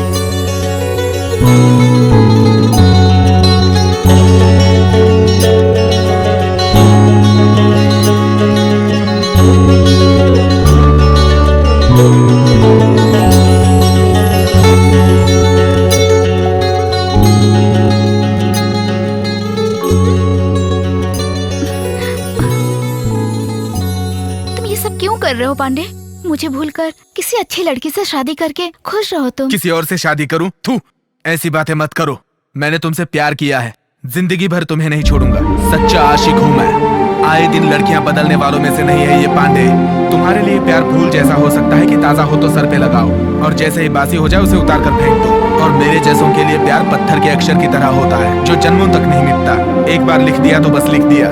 तुम ये सब क्यों कर रहे हो पांडे? मुझे भूलकर किसी अच्छी लड़की से शादी करके खुश रहो तुम। किसी और से शादी करूं? थू, ऐसी बातें मत करो। मैंने तुमसे प्यार किया है, जिंदगी भर तुम्हें नहीं छोड़ूंगा। सच्चा आशिक हूँ मैं। आए दिन लड़कियां बदलने वालों में से नहीं है ये पांडे। तुम्हारे लिए प्यार फूल जैसा हो सकता है कि ताजा हो तो सर पे लगाओ, और जैसे ही बासी हो जाए उसे उतार कर फेंक दो। और मेरे जैसों के लिए प्यार पत्थर के अक्षर की तरह होता है, जो जन्मों तक नहीं मिटता। एक बार लिख दिया तो बस लिख दिया।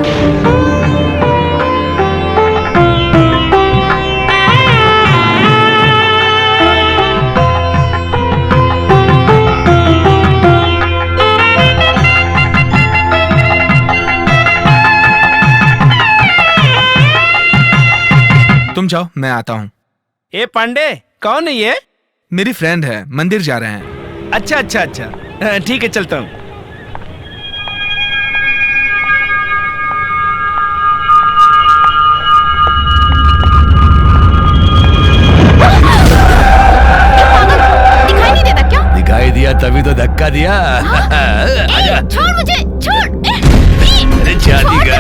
तुम जाओ, मैं आता हूँ। ए पांडे, कौन है ये? मेरी फ्रेंड है, मंदिर जा रहे हैं। अच्छा अच्छा अच्छा, ठीक है, चलता हूँ। दिखाई नहीं देता क्या? दिखाई दिया तभी तो धक्का दिया। आजा। छोड़ मुझे, छोड़। शादी का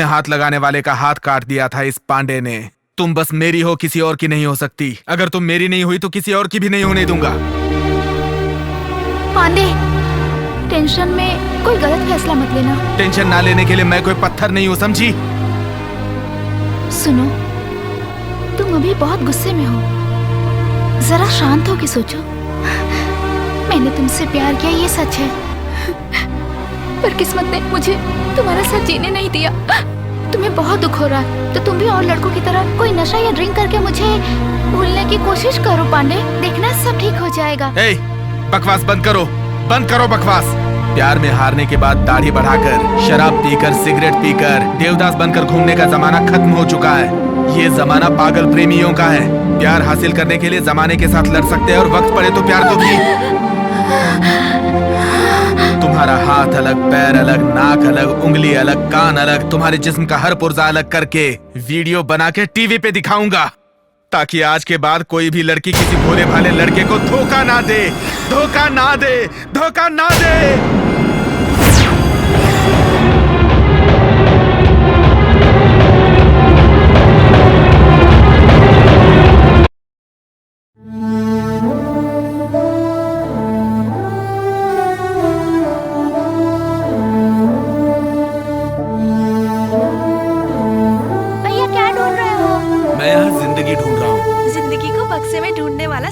हाथ लगाने वाले का हाथ काट दिया था इस पांडे ने। तुम बस मेरी हो, किसी और की नहीं हो सकती। अगर तुम मेरी नहीं हुई तो किसी और की भी नहीं होने दूंगा। पांडे, टेंशन में कोई गलत फैसला मत लेना। टेंशन ना लेने के लिए मैं कोई पत्थर नहीं हूँ, समझी? सुनो, तुम अभी बहुत गुस्से में हो, जरा शांत हो के सोचो। मैंने तुमसे प्यार किया, ये सच है, पर किस्मत ने मुझे तुम्हारा साथ जीने नहीं दिया। तुम्हें बहुत दुख हो रहा है तो तुम भी और लड़कों की तरह कोई नशा या ड्रिंक करके मुझे भूलने की कोशिश करो पांडे, देखना सब ठीक हो जाएगा। ए, बकवास बंद करो, बंद करो बकवास। प्यार में हारने के बाद दाढ़ी बढ़ाकर, शराब पीकर, सिगरेट पीकर, देवदास बनकर घूमने का जमाना खत्म हो चुका है। ये जमाना पागल प्रेमियों का है। प्यार हासिल करने के लिए जमाने के साथ लड़ सकते हैं और वक्त पड़े तो प्यार को भी। तुम्हारा हाथ अलग, पैर अलग, नाक अलग, उंगली अलग, कान अलग, तुम्हारे जिस्म का हर पुर्जा अलग करके वीडियो बना के टीवी पे दिखाऊंगा, ताकि आज के बाद कोई भी लड़की किसी भोले भाले लड़के को धोखा ना दे, धोखा ना दे, धोखा ना दे।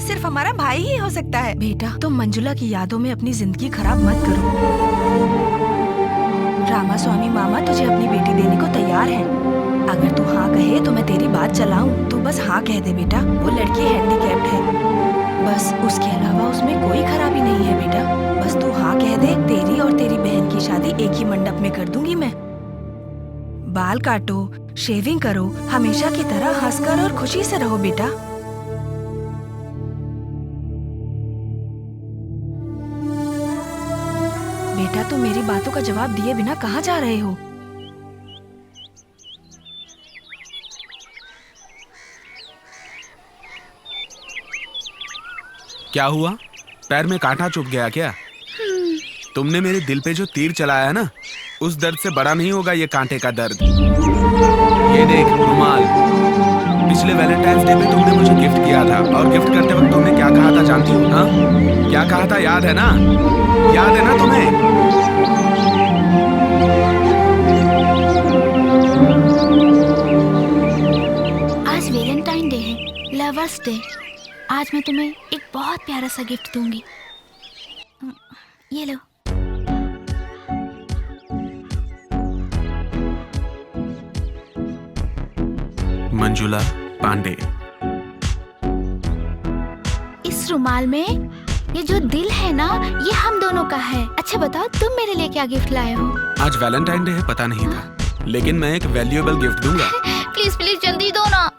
सिर्फ हमारा भाई ही हो सकता है। बेटा, तुम मंजुला की यादों में अपनी जिंदगी खराब मत करो। रामास्वामी मामा तुझे अपनी बेटी देने को तैयार है। अगर तू हाँ कहे तो मैं तेरी बात चलाऊं। तू बस हाँ कह दे बेटा। वो लड़की हैंडीकैप्ड है, बस उसके अलावा उसमें कोई खराबी नहीं है बेटा। बस तू हाँ कह दे, तेरी और तेरी बहन की शादी एक ही मंडप में कर दूंगी मैं। बाल काटो, शेविंग करो, हमेशा की तरह हंसकर और खुशी से रहो बेटा। बेटा तुम मेरी बातों का जवाब दिए बिना कहाँ जा रहे हो? क्या हुआ? पैर में कांटा चुभ गया क्या? तुमने मेरे दिल पे जो तीर चलाया ना, उस दर्द से बड़ा नहीं होगा ये कांटे का दर्द। ये देख रुमाल, पिछले वैलेंटाइंस डे पे तुमने मुझे गिफ्ट किया था, और गिफ्ट करते वक्त तुमने क्या कहा था जानती हो? हाँ, क्या कहा था याद है ना? याद है ना तुम्हें? आज वैलेंटाइन डे है, लवर्स डे। आज मैं तुम्हें एक बहुत प्यारा सा गिफ्ट दूंगी। ये लो। मंजुला पांडे। इस रुमाल में ये जो दिल है ना, ये हम दोनों का है। अच्छा बताओ तुम मेरे लिए क्या गिफ्ट लाए हो? आज वैलेंटाइन डे है, पता नहीं था, लेकिन मैं एक वैल्यूएबल गिफ्ट दूंगा। प्लीज प्लीज जल्दी दो ना।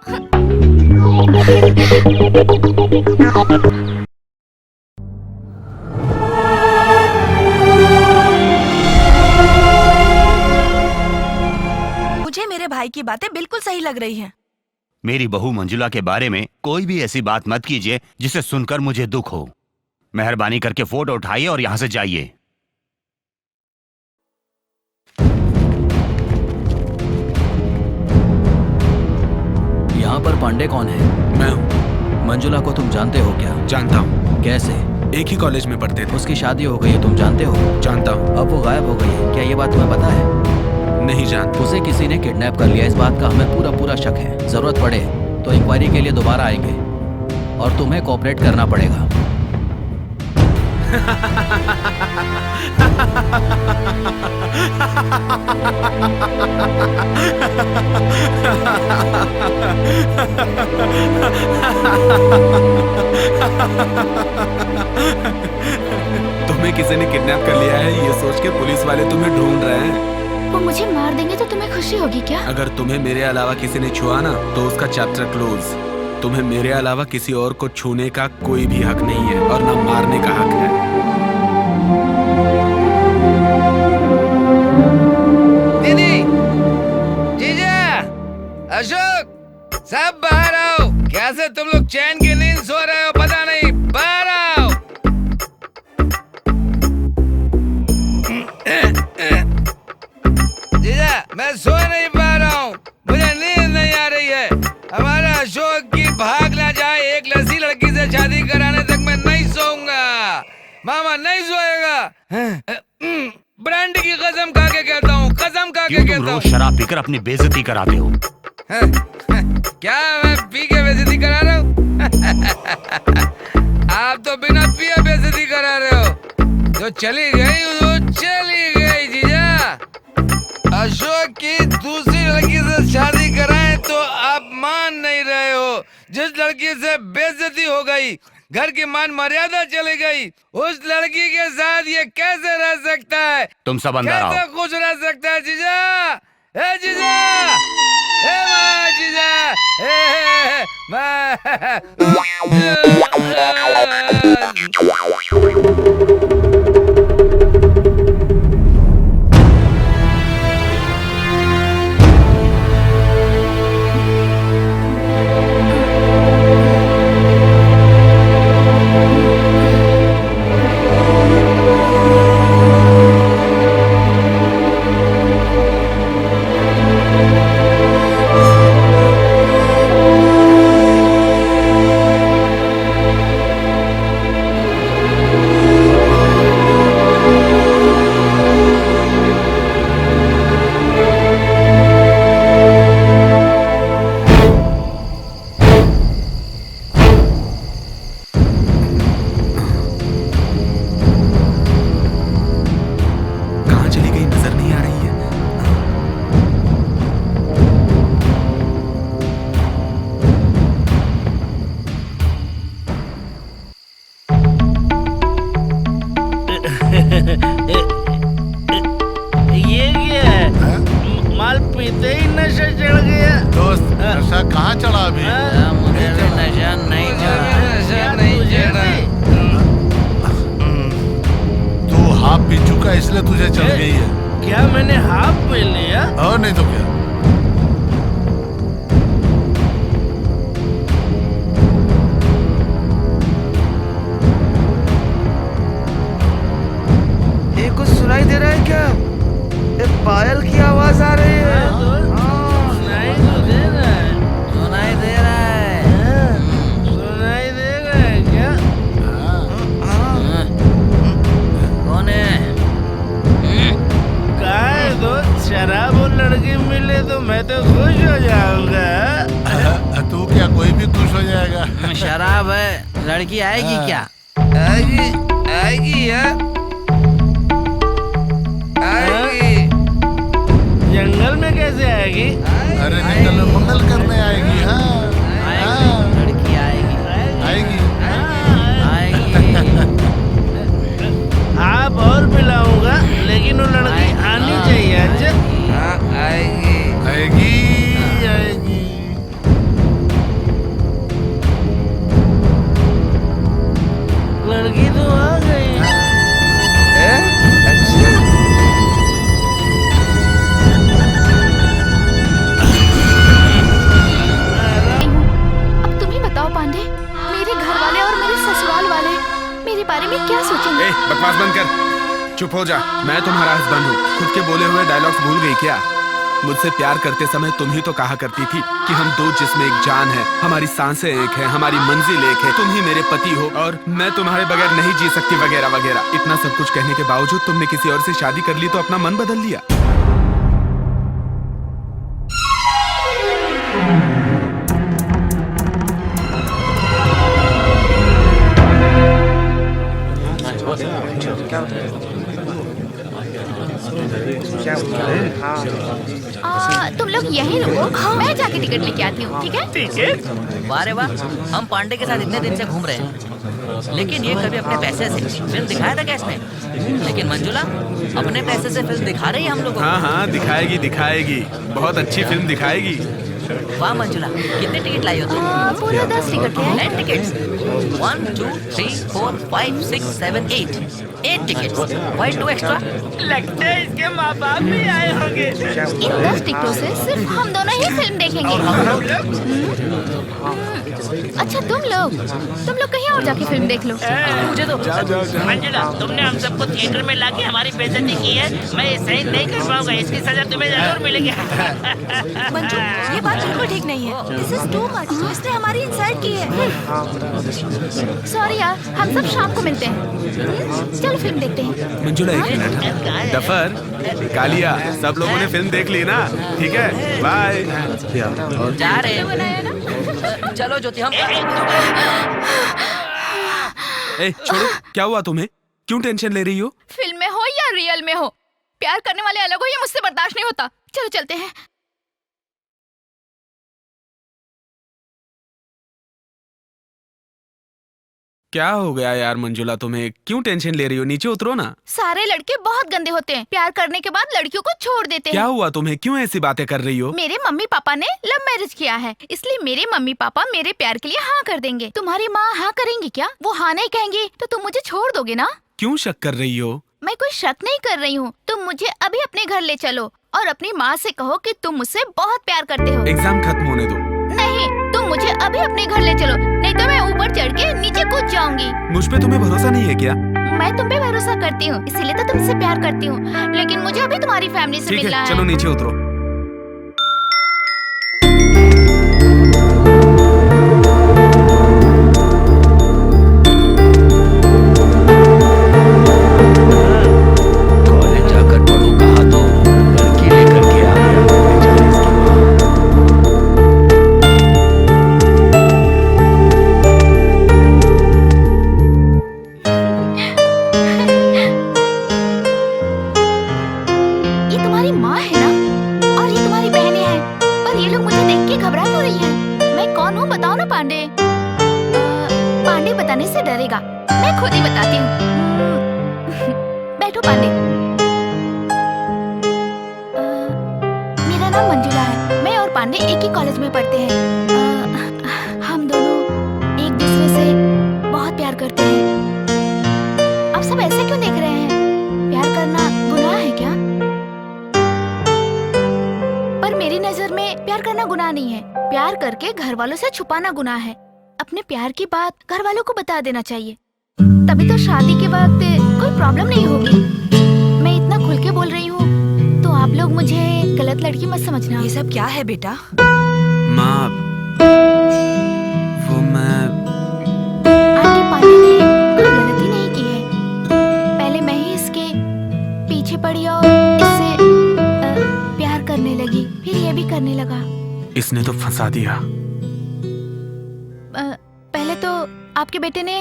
मुझे मेरे भाई की बातें बिल्कुल सही लग रही हैं। मेरी बहू मंजुला के बारे में कोई भी ऐसी बात मत कीजिए जिसे सुनकर मुझे दुख हो। मेहरबानी करके फोटो उठाइए और यहाँ से जाइए। यहाँ पर पांडे कौन है? मैं हूँ। मंजुला को तुम जानते हो क्या? जानता हूँ। कैसे? एक ही कॉलेज में पढ़ते थे। उसकी शादी हो गई है, तुम जानते हो? जानता हूँ। अब वो गायब हो गई है, क्या ये बात तुम्हें पता है? नहीं जानता। उसे किसी ने किडनैप कर लिया, इस बात का हमें पूरा पूरा शक है। जरूरत पड़े तो इंक्वायरी के लिए दोबारा आएंगे और तुम्हें कोऑपरेट करना पड़ेगा। तुम्हें किसी ने किडनैप कर लिया है, ये सोच के पुलिस वाले तुम्हें ढूंढ रहे हैं। वो मुझे मार देंगे तो तुम्हें खुशी होगी क्या? अगर तुम्हें मेरे अलावा किसी ने छुआ ना, तो उसका चैप्टर क्लोज। तुम्हें मेरे अलावा किसी और को छूने का कोई भी हक नहीं है, और ना मारने का हक है। दीदी, जीजा, अशोक, सब बाहर आओ। कैसे तुम लोग चैन की नींद सो रहे हो पता नहीं, बाहर आओ। जीजा, मैं सो नहीं पा रहा हूँ, मुझे नींद नहीं आ रही है। हमारा अशोक की भाग ना जाए, एक लड़की लड़की से शादी कराने तक मैं नहीं सोऊंगा। मामा नहीं सोएगा। ब्रांड की कसम खा के कहता हूँ, कसम खा के क्यों कहता तुम हूँ। रोज शराब पीकर अपनी बेइज्जती कराते हो? क्या मैं पी के बेइज्जती करा रहा हूँ? आप तो बिना पिए बेइज्जती करा रहे हो। जो चली गई वो चली गई जीजा। अशोक की दूसरी लड़की से शादी कराएं तो आप मान नहीं रहे हो। जिस लड़की से बेइज्जती हो गई, घर की मान मर्यादा चली गई, उस लड़की के साथ ये कैसे रह सकता है? तुम सब अंदर आओ। कैसे खुश रह सकता है जीजा? ए जीजा, ए माँ जीजा, ए माल पीते ही नशा चढ़ गया। दोस्त नशा कहाँ चढ़ा अभी? मुझे नशा नहीं चढ़ा। तू हाफ पी चुका इसलिए तुझे चढ़ गई है। क्या मैंने हाफ पी लिया? और नहीं तो क्या। ये कुछ सुनाई दे रहा है क्या? ये पायल की आवाज आ रही है। सुनाई तो दे रहा है। सुनाई दे रहा है। सुनाई दे रहा है क्या? कौन है? कहा है दोस्त, शराब और लड़की मिले तो मैं तो खुश हो जाऊंगा। तू क्या कोई भी खुश हो जाएगा। शराब है, लड़की आएगी क्या? आएगी आएगी यार, आएगी। जंगल में कैसे आएगी? अरे जंगल में मंगल करने आएगी। हाँ लड़की आएगी। आएगी। आप और पिलाऊंगा, लेकिन वो लड़की आनी चाहिए। अच्छा हाँ आएगी आएगी आएगी। लड़की तो आ गई। अच्छा अब तुम ही बताओ पांडे, मेरे घर वाले और मेरे ससुराल वाले मेरे बारे में क्या सोचेंगे? ए, बकवास बंद कर, चुप हो जा। मैं तुम्हारा हस्बैंड हूँ। खुद के बोले हुए डायलॉग्स भूल गई क्या? मुझसे प्यार करते समय तुम ही तो कहा करती थी कि हम दो जिसमें एक जान है, हमारी सांसें एक है, हमारी मंजिल एक है, तुम ही मेरे पति हो और मैं तुम्हारे बगैर नहीं जी सकती, वगैरह वगैरह। इतना सब कुछ कहने के बावजूद तुमने किसी और से शादी कर ली तो अपना मन बदल लिया। तुम लोग यहीं रुको, मैं जाके टिकट लेके आती हूँ। ठीक है? टिकट? वाह रे वाह, हम पांडे के साथ इतने दिन से घूम रहे हैं, लेकिन ये कभी अपने पैसे से फिल्म दिखाया था क्या इसने? लेकिन मंजुला अपने पैसे से फिल्म दिखा रही है हम लोगों को। हाँ हाँ दिखाएगी दिखाएगी, बहुत अच्छी फिल्म दिखाएगी। वाह मंजुला, कितने टिकट लाई हो तुम? पूरा 10 टिकट है। 10 टिकट्स। 1 2 3 4 5 6 7 8 टिकट्स। Why 2 extra? लगता है इसके माँ बाप भी आए होंगे। इन 10 टिकटों से सिर्फ हम दोनों ही फिल्म देखेंगे। अच्छा तुम लोग कहीं और जाके फिल्म देख लो। मुझे तो मंजुला, तुमने हम सबको थिएटर में लाके हमारी बेइज्जती की है। मैं ये सही नहीं कर पाऊंगा, इसकी सजा तुम्हें जरूर मिलेगी। मंजू, ये बात बिल्कुल ठीक नहीं है। This is too much. इसने हमारी इंसल्ट की है। सॉरी यार, हम सब शाम को मिलते हैं। चलो फिल्म देखते हैं। मंजुला एक मिनट। डफर, कालिया, सब लोगों ने फिल्म देख ली ना? ठीक है, बाय। जा रहे चलो ज्योति हम। ए, छोड़ो, क्या हुआ तुम्हें? क्यों टेंशन ले रही हो? फिल्म में हो या रियल में हो, प्यार करने वाले अलग हो, ये मुझसे बर्दाश्त नहीं होता। चलो चलते हैं। क्या हो गया यार मंजुला, तुम्हें क्यों टेंशन ले रही हो? नीचे उतरो ना। सारे लड़के बहुत गंदे होते हैं, प्यार करने के बाद लड़कियों को छोड़ देते हैं। क्या हुआ तुम्हें? क्यों ऐसी बातें कर रही हो? मेरे मम्मी पापा ने लव मैरिज किया है, इसलिए मेरे मम्मी पापा मेरे प्यार के लिए हाँ कर देंगे। तुम्हारी माँ हाँ करेंगी क्या? वो हाँ नहीं कहेंगी तो तुम मुझे छोड़ दोगे ना? क्यों शक कर रही हो? मैं कोई शक नहीं कर रही हूँ। तुम मुझे अभी अपने घर ले चलो और अपनी माँ से कहो कि तुम मुझसे बहुत प्यार करते हो। एग्जाम खत्म होने दो। नहीं, तुम मुझे अभी अपने घर ले चलो, नहीं तो मैं ऊपर चढ़ के नीचे कूद जाऊंगी। मुझ पे तुम्हें भरोसा नहीं है क्या? मैं तुम पे भरोसा करती हूँ, इसीलिए तो तुमसे प्यार करती हूँ, लेकिन मुझे अभी तुम्हारी फैमिली से मिलना है। चलो नीचे उतरो। कॉलेज जाकर पढ़ो कहा तो लड़की लेकर के आ गया। ये तुम्हारी माँ है ना, और ये तुम्हारी बहनें हैं, पर ये लोग मुझे देख के घबरा क्यों रही हैं? मैं कौन हूँ बताओ ना पांडे। पांडे बताने से डरेगा, मैं खुद ही बताती हूँ। बैठो पांडे। मेरा नाम मंजुला है। मैं और पांडे एक ही कॉलेज में पढ़ते हैं। हम दोनों एक दूसरे से बहुत प्यार करते हैं। आप सब ऐसे क्यों देख रहे हैं? प्यार करना गुनाह है क्या? पर मेरी नजर में प्यार करना गुनाह नहीं है। प्यार करके घर वालों से छुपाना गुनाह है। अपने प्यार की बात घर वालों को बता देना चाहिए, तभी तो शादी के वक्त कोई प्रॉब्लम नहीं होगी। मैं इतना खुल के बोल रही हूँ तो आप लोग मुझे गलत लड़की मत समझना। ये सब क्या है बेटा? माँ, वो मैं आंटी पांडे ने कोई गलती नहीं की है। पहले मैं ही इसके पीछे पड़ी और इससे प्यार करने लगी, फिर ये भी करने लगा। इसने तो फंसा दिया। पहले तो आपके बेटे ने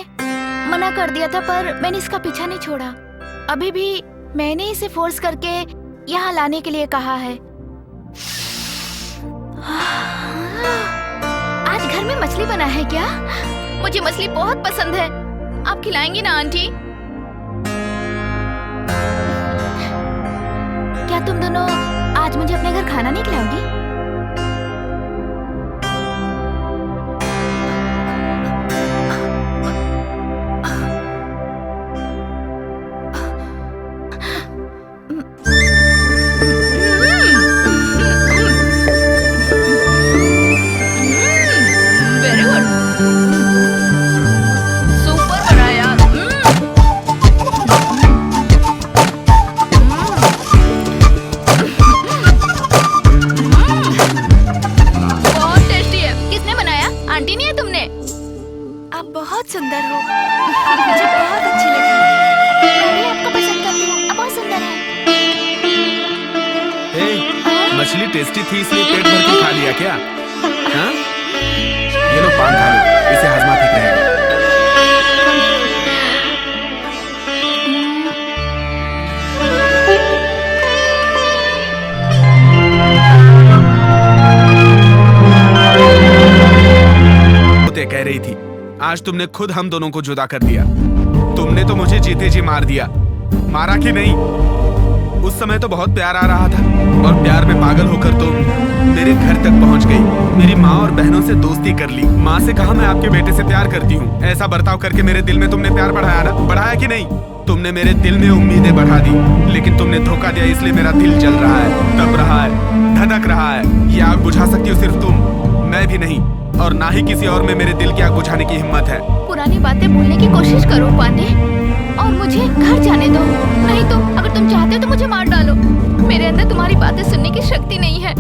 मना कर दिया था, पर मैंने इसका पीछा नहीं छोड़ा। अभी भी मैंने इसे फोर्स करके यहाँ लाने के लिए कहा है। आज घर में मछली बना है क्या? मुझे मछली बहुत पसंद है। आप खिलाएंगी ना आंटी? क्या तुम दोनों आज मुझे अपने घर खाना नहीं खिलाओगी? मछली टेस्टी थी इसलिए पेट भर के खा लिया क्या? हाँ? ये लो पान खा लो, इसे हजमा ठीक रहेगा। कह रही थी आज तुमने खुद हम दोनों को जुदा कर दिया। तुमने तो मुझे जीते जी मार दिया। मारा कि नहीं? उस समय तो बहुत प्यार आ रहा था और प्यार में पागल होकर तुम मेरे घर तक पहुंच गई। मेरी माँ और बहनों से दोस्ती कर ली। माँ से कहा मैं आपके बेटे से प्यार करती हूँ। ऐसा बर्ताव करके मेरे दिल में तुमने प्यार बढ़ाया ना? बढ़ाया कि नहीं? तुमने मेरे दिल में उम्मीदें बढ़ा दी, लेकिन तुमने धोखा दिया, इसलिए मेरा दिल जल रहा है, तप रहा है, धधक रहा है। ये आग बुझा सकती हो सिर्फ तुम, मैं भी नहीं, और ना ही किसी और में मेरे दिल की आग बुझाने की हिम्मत है। पुरानी बातें भूलने की कोशिश करो पांडे, और मुझे घर जाने दो। नहीं तो अगर तुम चाहते हो तो मुझे मार डालो। मेरे अंदर तुम्हारी बातें सुनने की शक्ति नहीं है।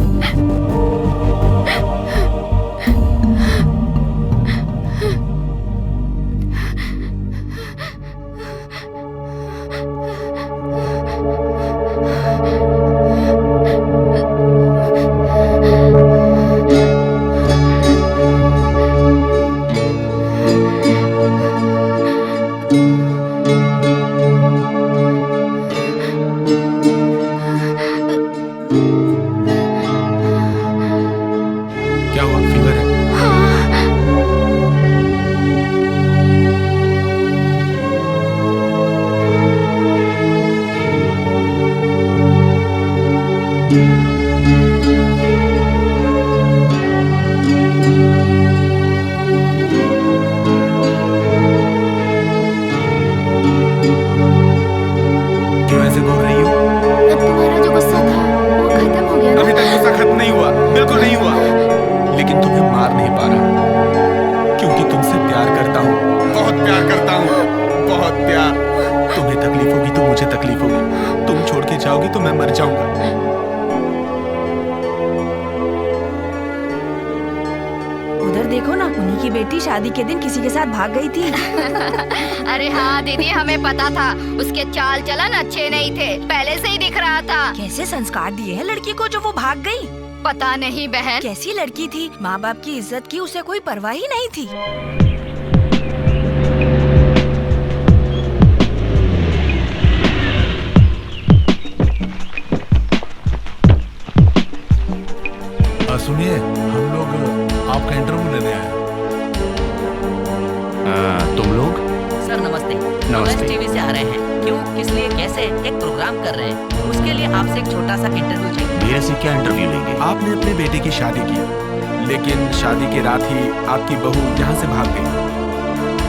शादी के दिन किसी के साथ भाग गई थी। अरे हाँ दीदी, हमें पता था। उसके चाल चलन अच्छे नहीं थे, पहले से ही दिख रहा था। कैसे संस्कार दिए हैं लड़की को जो वो भाग गई? पता नहीं बहन, कैसी लड़की थी, माँ बाप की इज्जत की उसे कोई परवाह ही नहीं थी। सुनिए, हम लोग आपका इंटरव्यू लेने आए। तुम लोग? सर नमस्ते। नमस्ते। टीवी से आ रहे हैं। क्यों, किस लिए, कैसे से एक प्रोग्राम कर रहे हैं, उसके लिए आपसे एक छोटा सा इंटरव्यू चाहिए। मेरे से क्या इंटरव्यू लेंगे? आपने अपने बेटे की शादी की, लेकिन शादी के रात ही आपकी बहू यहाँ से भाग गई।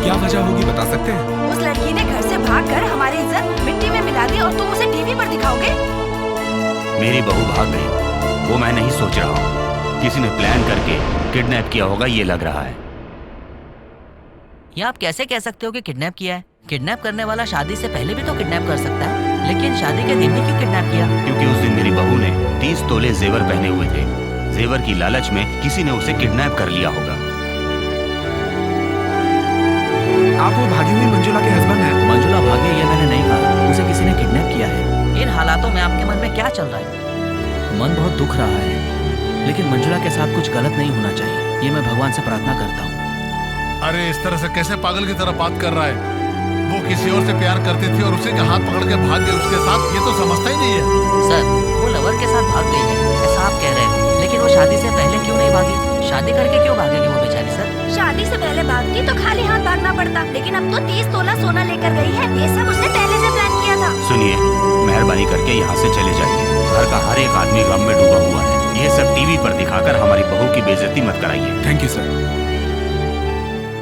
क्या वजह होगी बता सकते हैं? उस लड़की ने घर से भागकर हमारी इज्जत मिट्टी में मिला दी और तुम उसे टीवी पर दिखाओगे? मेरी बहू भाग गई, वो मैं नहीं सोच रहा हूँ। किसी ने प्लान करके किडनैप किया होगा, ये लग रहा है। ये आप कैसे कह सकते हो कि किडनैप किया है? किडनैप करने वाला शादी से पहले भी तो किडनैप कर सकता है, लेकिन शादी के दिन ही क्यों किडनैप किया? क्योंकि उस दिन मेरी बहू ने 30 तोले जेवर पहने हुए थे। जेवर की लालच में किसी ने उसे किडनैप कर लिया होगा। आप वो भागी हुई मंजुला के हस्बैंड हैं? मंजुला भागी ये मैंने नहीं कहा, उसे किसी ने किडनैप किया है। इन हालातों में आपके मन में क्या चल रहा है? मन बहुत दुख रहा है, लेकिन मंजुला के साथ कुछ गलत नहीं होना चाहिए, ये मैं भगवान से प्रार्थना करता हूँ। अरे इस तरह से कैसे पागल की तरह बात कर रहा है? वो किसी और से प्यार करती थी और उसी का हाथ पकड़ के भाग गई उसके साथ, ये तो समझता ही नहीं है। सर, वो लवर के साथ भाग गई है ऐसा आप कह रहे हैं, लेकिन वो शादी से पहले क्यों नहीं भागी? शादी करके क्यों भागेगी वो बेचारी? सर, शादी से पहले भागती तो खाली हाथ भागना पड़ता, लेकिन अब तो 30 तोला सोना लेकर गई है। ये सब उसने पहले से प्लान किया था। सुनिए, मेहरबानी करके यहाँ से चले जाइए। घर का हर एक आदमी गम में डूबा हुआ है। ये सब टीवी पर दिखाकर हमारी बहू की बेइज्जती मत कराइए। थैंक यू सर,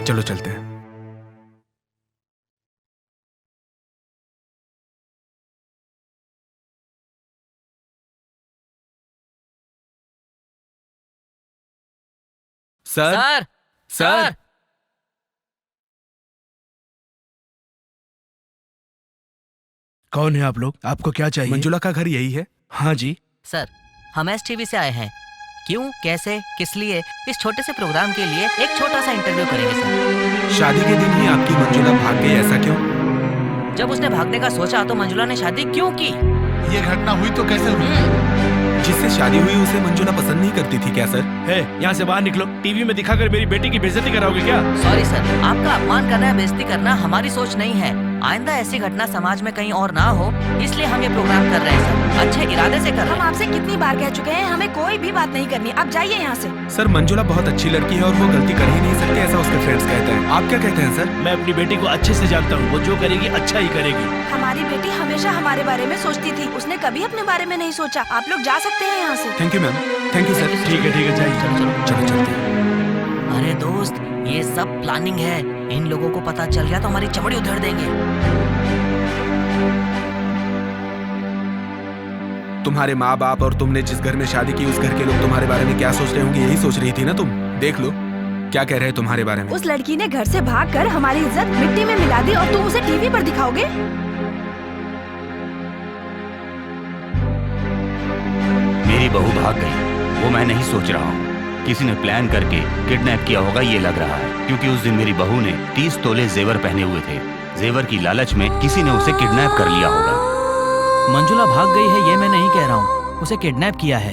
चलो चलते हैं। सर, सर, सर, कौन है आप लोग? आपको क्या चाहिए? मंजुला का घर यही है? हाँ जी। सर, हम एसटीवी से आए हैं। क्यों, कैसे, किस लिए? इस छोटे से प्रोग्राम के लिए एक छोटा सा इंटरव्यू करेंगे सर। शादी के दिन ही आपकी मंजुला भाग गई, ऐसा क्यों? जब उसने भागने का सोचा तो मंजुला ने शादी क्यों की? ये घटना हुई तो कैसे हुई? जिससे शादी हुई उसे मंजुला पसंद नहीं करती थी क्या सर? है, यहाँ से बाहर निकलो। टीवी में दिखाकर मेरी बेटी की बेइज्जती कराओगे क्या? सॉरी सर, आपका अपमान करना, बेइज्जती करना हमारी सोच नहीं है। आइंदा ऐसी घटना समाज में कहीं और ना हो, इसलिए हम ये प्रोग्राम कर रहे हैं सर। अच्छे इरादे से कर रहे हैं। हम आपसे कितनी बार कह चुके हैं, हमें कोई भी बात नहीं करनी। अब जाइए यहाँ से। सर, मंजुला बहुत अच्छी लड़की है और वो गलती कर ही नहीं सकती, ऐसा उसके फ्रेंड्स कहते हैं। आप क्या कहते हैं सर? मैं अपनी बेटी को अच्छे से जानता हूँ, वो जो करेगी अच्छा ही करेगी। हमारी बेटी हमेशा हमारे बारे में सोचती थी, उसने कभी अपने बारे में नहीं सोचा। आप लोग जा सकते हैं यहाँ से। Thank you ma'am. Thank you sir. ठीक है जाइए। चलो चलते हैं। अरे दोस्त, ये सब प्लानिंग है। इन लोगों को पता चल गया तो हमारी चमड़ी उधेड़ देंगे। तुम्हारे माँ बाप और तुमने जिस घर में शादी की उस घर के लोग तुम्हारे बारे में क्या सोच रहे होंगे, यही सोच रही थी ना तुम? देख लो क्या कह रहे हैं तुम्हारे बारे में। उस लड़की ने घर से भागकर हमारी इज्जत मिट्टी में मिला दी और तुम उसे टीवी पर दिखाओगे? मेरी बहू भाग गई, वो मैं नहीं सोच रहा हूँ। किसी ने प्लान करके किडनैप किया होगा, ये लग रहा है। क्योंकि उस दिन मेरी बहू ने 30 तोले जेवर पहने हुए थे। जेवर की लालच में किसी ने उसे किडनैप कर लिया होगा। मंजुला भाग गई है ये मैं नहीं कह रहा हूँ, उसे किडनैप किया है।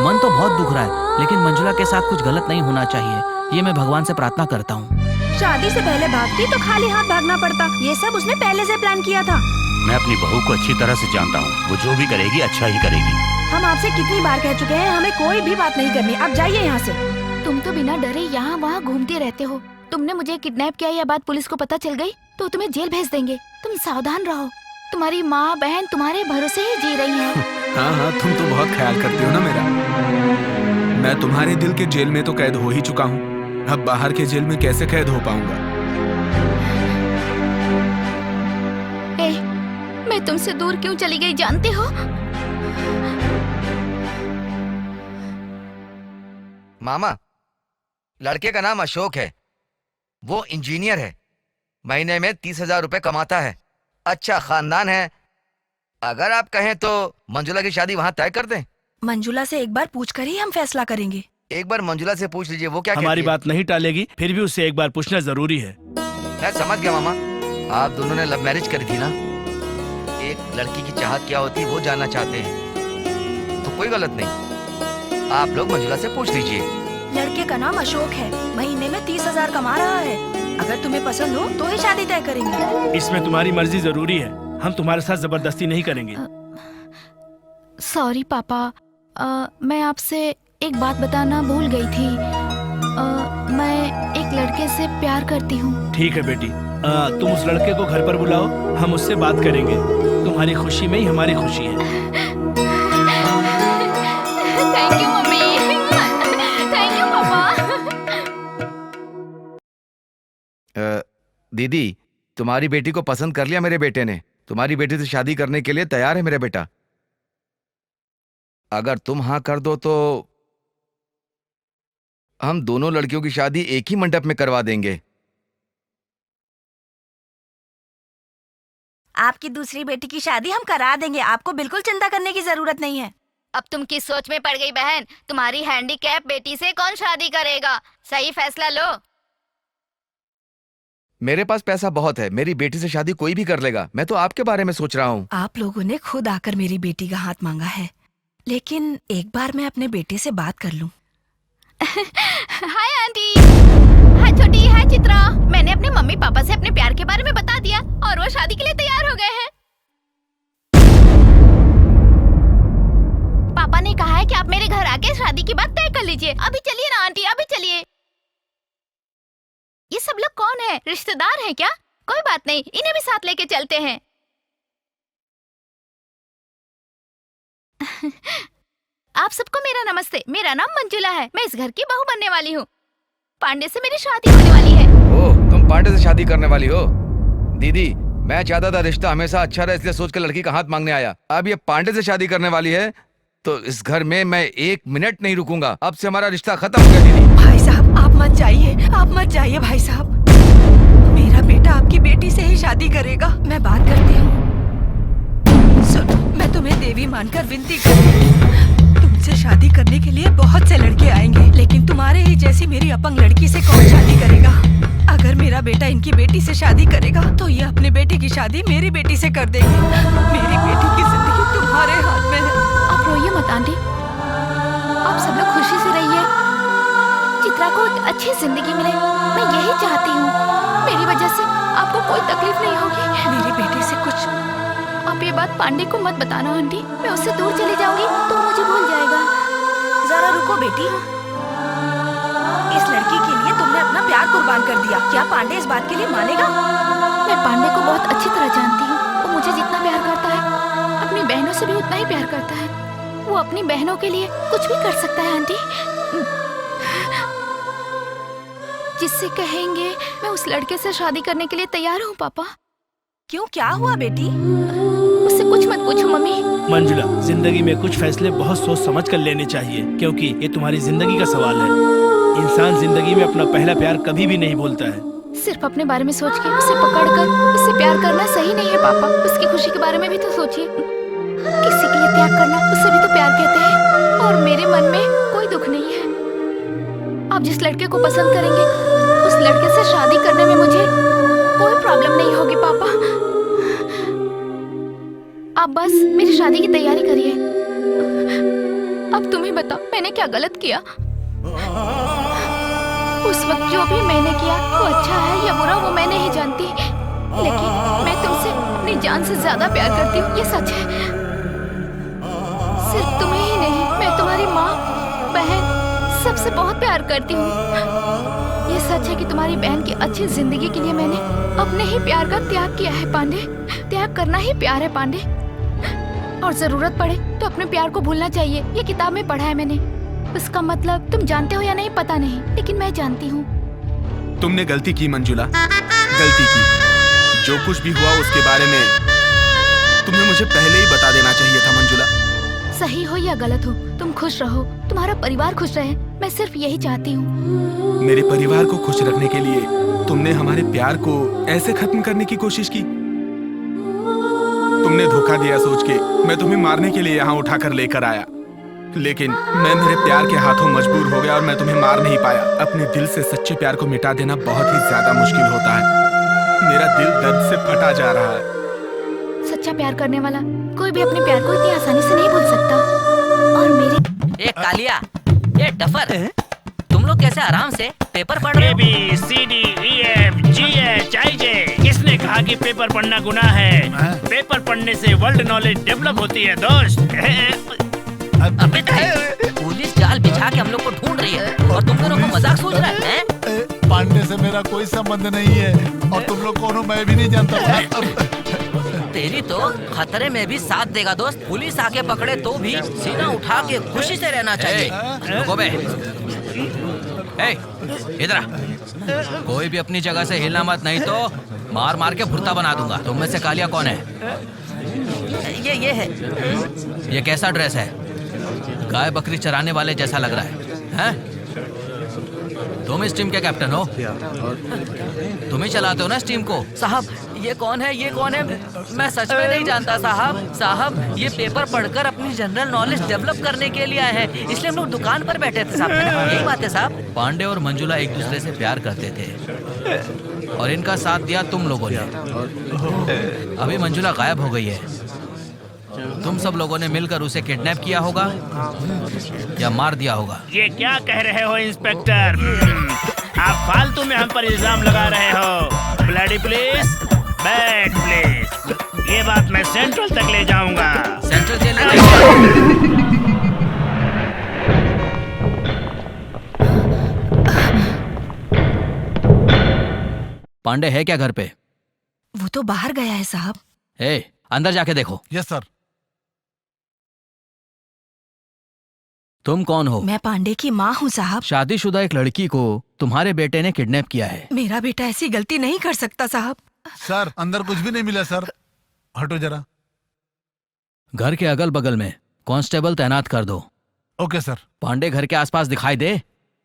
मन तो बहुत दुख रहा है, लेकिन मंजुला के साथ कुछ गलत नहीं होना चाहिए, ये मैं भगवान से प्रार्थना करता हूँ। शादी से पहले भागती तो खाली हाथ भागना पड़ता, ये सब उसने पहले से प्लान किया था। मैं अपनी बहू को अच्छी तरह से जानता हूँ, वो जो भी करेगी अच्छा ही करेगी। हम आपसे कितनी बार कह चुके हैं, हमें कोई भी बात नहीं करनी। अब जाइए यहाँ से। तुम तो बिना डरे यहाँ वहाँ घूमते रहते हो। तुमने मुझे किडनैप किया, या बात पुलिस को पता चल गई तो तुम्हें जेल भेज देंगे। तुम सावधान रहो, तुम्हारी माँ बहन तुम्हारे भरोसे ही जी रही हैं। हाँ, तुम तो बहुत ख्याल करती हो ना मेरा। मैं तुम्हारे दिल के जेल में तो कैद हो ही चुका हूँ, अब बाहर के जेल में कैसे कैद हो पाऊंगा? मैं तुमसे दूर क्यों चली गई जानते हो? मामा, लड़के का नाम अशोक है, वो इंजीनियर है, महीने में 30,000 रुपए कमाता है, अच्छा खानदान है। अगर आप कहें तो मंजुला की शादी वहाँ तय कर दें। मंजुला से एक बार पूछकर ही हम फैसला करेंगे। एक बार मंजुला से पूछ लीजिए, वो क्या कहती है। हमारी बात नहीं टालेगी, फिर भी उससे एक बार पूछना जरूरी है। मैं समझ गया मामा, आप दोनों ने लव मैरिज करी थी ना, एक लड़की की चाहत क्या होती है वो जानना चाहते हैं, तो कोई गलत नहीं, आप लोग मंजुला से पूछ लीजिए। लड़के का नाम अशोक है, महीने में 30,000 कमा रहा है। अगर तुम्हें पसंद हो तो ही शादी तय करेंगे। इसमें तुम्हारी मर्जी जरूरी है, हम तुम्हारे साथ जबरदस्ती नहीं करेंगे। सॉरी पापा, मैं आपसे एक बात बताना भूल गई थी। मैं एक लड़के से प्यार करती हूँ। ठीक है बेटी, तुम उस लड़के को घर पर बुलाओ, हम उससे बात करेंगे। तुम्हारी खुशी में ही हमारी खुशी है। Thank you mummy, thank you पापा। दीदी, तुम्हारी बेटी को पसंद कर लिया मेरे बेटे ने। तुम्हारी बेटी से शादी करने के लिए तैयार है मेरा बेटा। अगर तुम हाँ कर दो तो हम दोनों लड़कियों की शादी एक ही मंडप में करवा देंगे। आपकी दूसरी बेटी की शादी हम करा देंगे, आपको बिल्कुल चिंता करने की जरूरत नहीं है। अब तुम किस सोच में पड़ गई बहन? तुम्हारी हैंडीकैप बेटी से कौन शादी करेगा? सही फैसला लो। मेरे पास पैसा बहुत है, मेरी बेटी से शादी कोई भी कर लेगा। मैं तो आपके बारे में सोच रहा हूँ। आप लोगों ने खुद आकर मेरी बेटी का हाथ मांगा है, लेकिन एक बार मैं अपने बेटे से बात कर लूं। हाय आंटी, हाय छोटी, हाय चित्रा। मैंने अपने मम्मी पापा से अपने प्यार के बारे में बता दिया और वो शादी के लिए तैयार हो गए हैं। पापा ने कहा है कि आप मेरे घर आके शादी की बात तय कर लीजिए। अभी चलिए ना आंटी, अभी चलिए। ये सब लोग कौन है? रिश्तेदार हैं क्या? कोई बात नहीं, इन्हें भी साथ लेके चलते हैं। आप सबको मेरा नमस्ते। मेरा नाम मंजुला है, मैं इस घर की बहू बनने वाली हूँ। पांडे से मेरी शादी होने वाली है। ओह, तुम पांडे से शादी करने वाली हो? दीदी, मैं चाहता था रिश्ता हमेशा अच्छा रहे, इसलिए सोच कर लड़की का हाथ मांगने आया। अब ये पांडे से शादी करने वाली है तो इस घर में मैं एक मिनट नहीं रुकूंगा। अब से हमारा रिश्ता खत्म हो गया। दीदी, भाई साहब, आप मत जाइए, आप मत जाइए भाई साहब। मेरा बेटा आपकी बेटी से ही शादी करेगा। मैं बात करती हूँ। सुनो, मैं तुम्हें देवी मानकर विनती करती हूँ। तुमसे शादी करने के लिए बहुत से लड़के आएंगे, लेकिन तुम्हारे ही जैसी मेरी अपंग लड़की से कौन शादी करेगा? अगर मेरा बेटा इनकी बेटी से शादी करेगा तो ये अपने बेटे की शादी मेरी बेटी से कर देगी। मेरी बेटी की जिंदगी तुम्हारे हाथ में है। आप रोइए मत आंटी, आप सब लोग खुशी से रहिए। चित्रा को एक अच्छी जिंदगी मिले, मैं यही चाहती हूँ। मेरी वजह से आपको कोई तकलीफ नहीं होगी। मेरी बेटी से कुछ आप ये बात पांडे को मत बताना आंटी। मैं उससे दूर चली जाऊंगी तो मुझे भूल जाएगा। जरा रुको बेटी, इस लड़की के लिए तुमने अपना प्यार कुर्बान कर दिया। क्या पांडे इस बात के लिए मानेगा? मैं पांडे को बहुत अच्छी तरह जानती हूँ। वो मुझे जितना प्यार करता है, अपनी बहनों से भी उतना ही प्यार करता है। वो अपनी बहनों के लिए कुछ भी कर सकता है आंटी। जिससे कहेंगे मैं उस लड़के से शादी करने के लिए तैयार हूँ। पापा, क्यों, क्या हुआ बेटी? उससे कुछ मत पूछो मम्मी। मंजुला, जिंदगी में कुछ फैसले बहुत सोच समझ कर लेने चाहिए, क्योंकि ये तुम्हारी जिंदगी का सवाल है। इंसान जिंदगी में अपना पहला प्यार कभी भी नहीं भूलता है। सिर्फ अपने बारे में सोच के उसे पकड़कर उससे प्यार करना सही नहीं है पापा। उसकी खुशी के बारे में भी तो सोचिए। किसी के लिए त्याग करना, उससे भी तो प्यार कहते हैं। और मेरे मन में कोई दुख नहीं है। आप जिस लड़के को पसंद करेंगे, उस लड़के से शादी करने में मुझे कोई प्रॉब्लम नहीं होगी पापा। आप बस मेरी शादी की तैयारी करिए। अब तुम ही बताओ, मैंने क्या गलत किया? उस वक्त जो भी मैंने किया वो अच्छा है या बुरा, वो मैं नहीं जानती, लेकिन मैं तुमसे अपनी जान से ज्यादा प्यार करती हूँ, ये सच है। सिर्फ तुम्हें ही नहीं, मैं तुम्हारी माँ, बहन, सबसे बहुत प्यार करती हूँ। ये सच है कि तुम्हारी बहन की अच्छी जिंदगी के लिए मैंने अपने ही प्यार का त्याग किया है पांडे। त्याग करना ही प्यार है पांडे। और जरूरत पड़े तो अपने प्यार को भूलना चाहिए। ये किताब में पढ़ा है मैंने। उसका मतलब तुम जानते हो या नहीं पता नहीं, लेकिन मैं जानती हूँ। तुमने गलती की मंजुला, गलती की। जो कुछ भी हुआ उसके बारे में तुम्हें मुझे पहले ही बता देना चाहिए था मंजुला। सही हो या गलत हो, तुम खुश रहो, तुम्हारा परिवार खुश रहे, मैं सिर्फ यही चाहती हूँ। मेरे परिवार को खुश रखने के लिए तुमने हमारे प्यार को ऐसे खत्म करने की कोशिश की। तुमने धोखा दिया सोच के मैं तुम्हें मारने के लिए यहाँ उठाकर लेकर आया, लेकिन मैं मेरे प्यार के हाथों मजबूर हो गया और मैं तुम्हें मार नहीं पाया। अपने दिल से सच्चे प्यार को मिटा देना बहुत ही ज्यादा मुश्किल होता है। मेरा दिल दर्द से फटा जा रहा है। सच्चा प्यार करने वाला कोई भी अपने प्यार को इतनी आसानी से नहीं भूल सकता। और मेरी ये कालिया, ये डफर, तुम लोग कैसे आराम से पेपर पढ़ रहे हो? ABCDEFGHIJ। किसने कहा कि पेपर पढ़ना गुनाह है? पेपर पढ़ने से वर्ल्ड नॉलेज डेवलप होती है दोस्त। अबे पुलिस जाल बिछा के हम लोग को ढूंढ रही है और तुम दोनों को मजाक सोच रहा है? पांडे से मेरा कोई संबंध नहीं है और तुम लोग कौन हो मैं भी नहीं जानता। तेरी तो खतरे में भी साथ देगा दोस्त। पुलिस आके पकड़े तो भी सीना उठा के खुशी से रहना चाहिए। रुको बे, इधर आ। कोई भी अपनी जगह से हिलना मत, नहीं तो मार मार के भुर्ता बना दूंगा। तुम में से कालिया कौन है? ये है। ये कैसा ड्रेस है? गाय बकरी चराने वाले जैसा लग रहा है, हैं? तुम इस टीम के कैप्टन हो? तुम ही चलाते हो ना इस टीम को? साहब ये कौन है, ये कौन है? मैं सच में नहीं जानता साहब। साहब ये पेपर पढ़कर अपनी जनरल नॉलेज डेवलप करने के लिए आए हैं, इसलिए हम लोग दुकान पर बैठे थे साहब। यही बात है साहब। पांडे और मंजुला एक दूसरे से प्यार करते थे और इनका साथ दिया तुम लोगों ने। अभी मंजुला गायब हो गई है। तुम सब लोगों ने मिलकर उसे किडनैप किया होगा या मार दिया होगा। ये क्या कह रहे हो इंस्पेक्टर? आप फालतू में हम पर इल्जाम लगा रहे हो। ब्लडी पुलिस, बैड पुलिस, ये बात मैं सेंट्रल तक ले जाऊंगा। सेंट्रल जेल पांडे है क्या घर पे? वो तो बाहर गया है साहब। अंदर जाके देखो। Yes sir. तुम कौन हो? मैं पांडे की माँ हूँ साहब। शादीशुदा एक लड़की को तुम्हारे बेटे ने किडनैप किया है। मेरा बेटा ऐसी गलती नहीं कर सकता साहब। सर अंदर कुछ भी नहीं मिला सर। हटो जरा। घर के अगल बगल में कांस्टेबल तैनात कर दो। Okay sir. पांडे घर के आसपास दिखाई दे,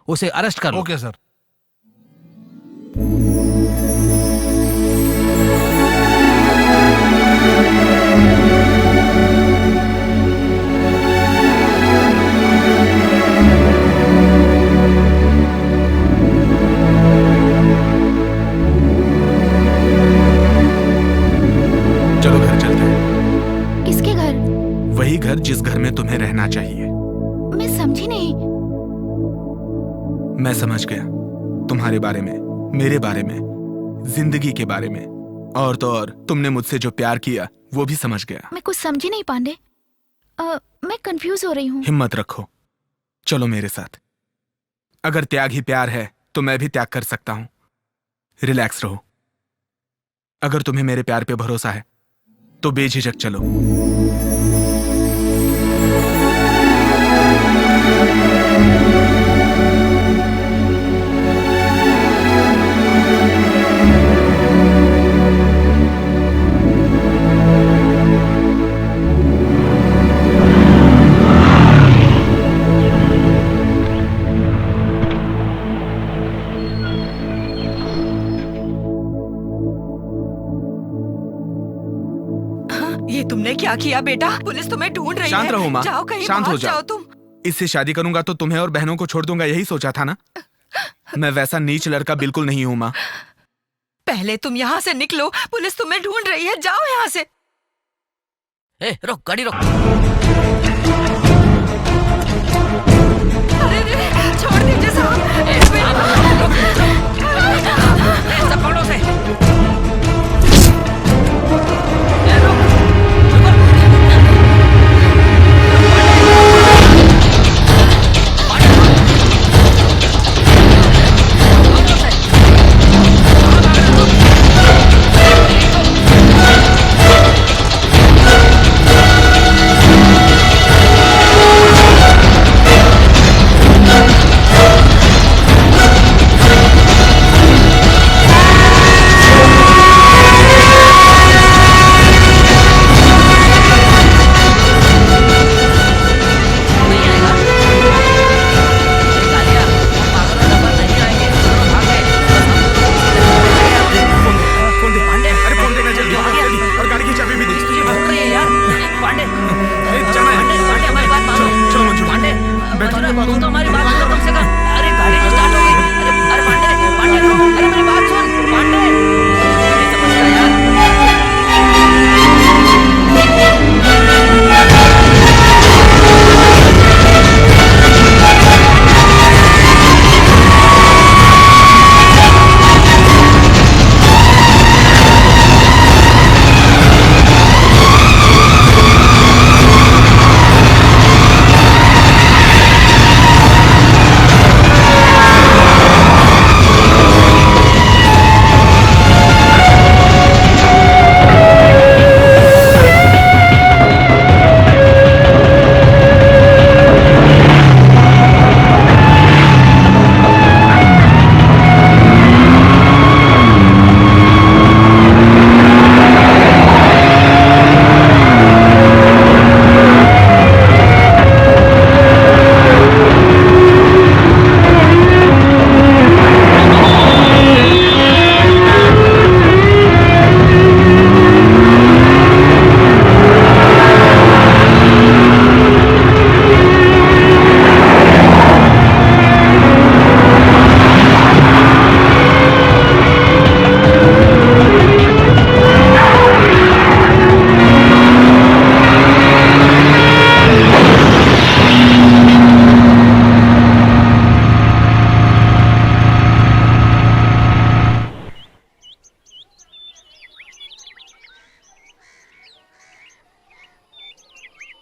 उसे अरेस्ट कर लो। Okay sir. चलो घर चलते हैं। किसके घर? वही घर जिस घर में तुम्हें रहना चाहिए। मैं समझी नहीं। मैं समझ गया तुम्हारे बारे में, मेरे बारे में, जिंदगी के बारे में, और तो और तुमने मुझसे जो प्यार किया वो भी समझ गया। मैं कुछ समझी नहीं पांडे। मैं कंफ्यूज हो रही हूँ। हिम्मत रखो, चलो मेरे साथ। अगर त्याग ही प्यार है तो मैं भी त्याग कर सकता हूं। रिलैक्स रहो। अगर तुम्हें मेरे प्यार पे भरोसा है तो बेझिझक चलो। ये तुमने क्या किया बेटा? पुलिस तुम्हें ढूंढ रही है। शांत रहो माँ, जाओ कहीं शांत हो भाग जाओ तुम। इससे शादी करूंगा तो तुम्हें और बहनों को छोड़ दूंगा, यही सोचा था ना? मैं वैसा नीच लड़का बिल्कुल नहीं हूं माँ। पहले तुम यहाँ से निकलो, पुलिस तुम्हें ढूंढ रही है। जाओ यहाँ से। रोक गाड़ी रोक। अरे छोड़ दीजिए साहब। सब पकड़ो से।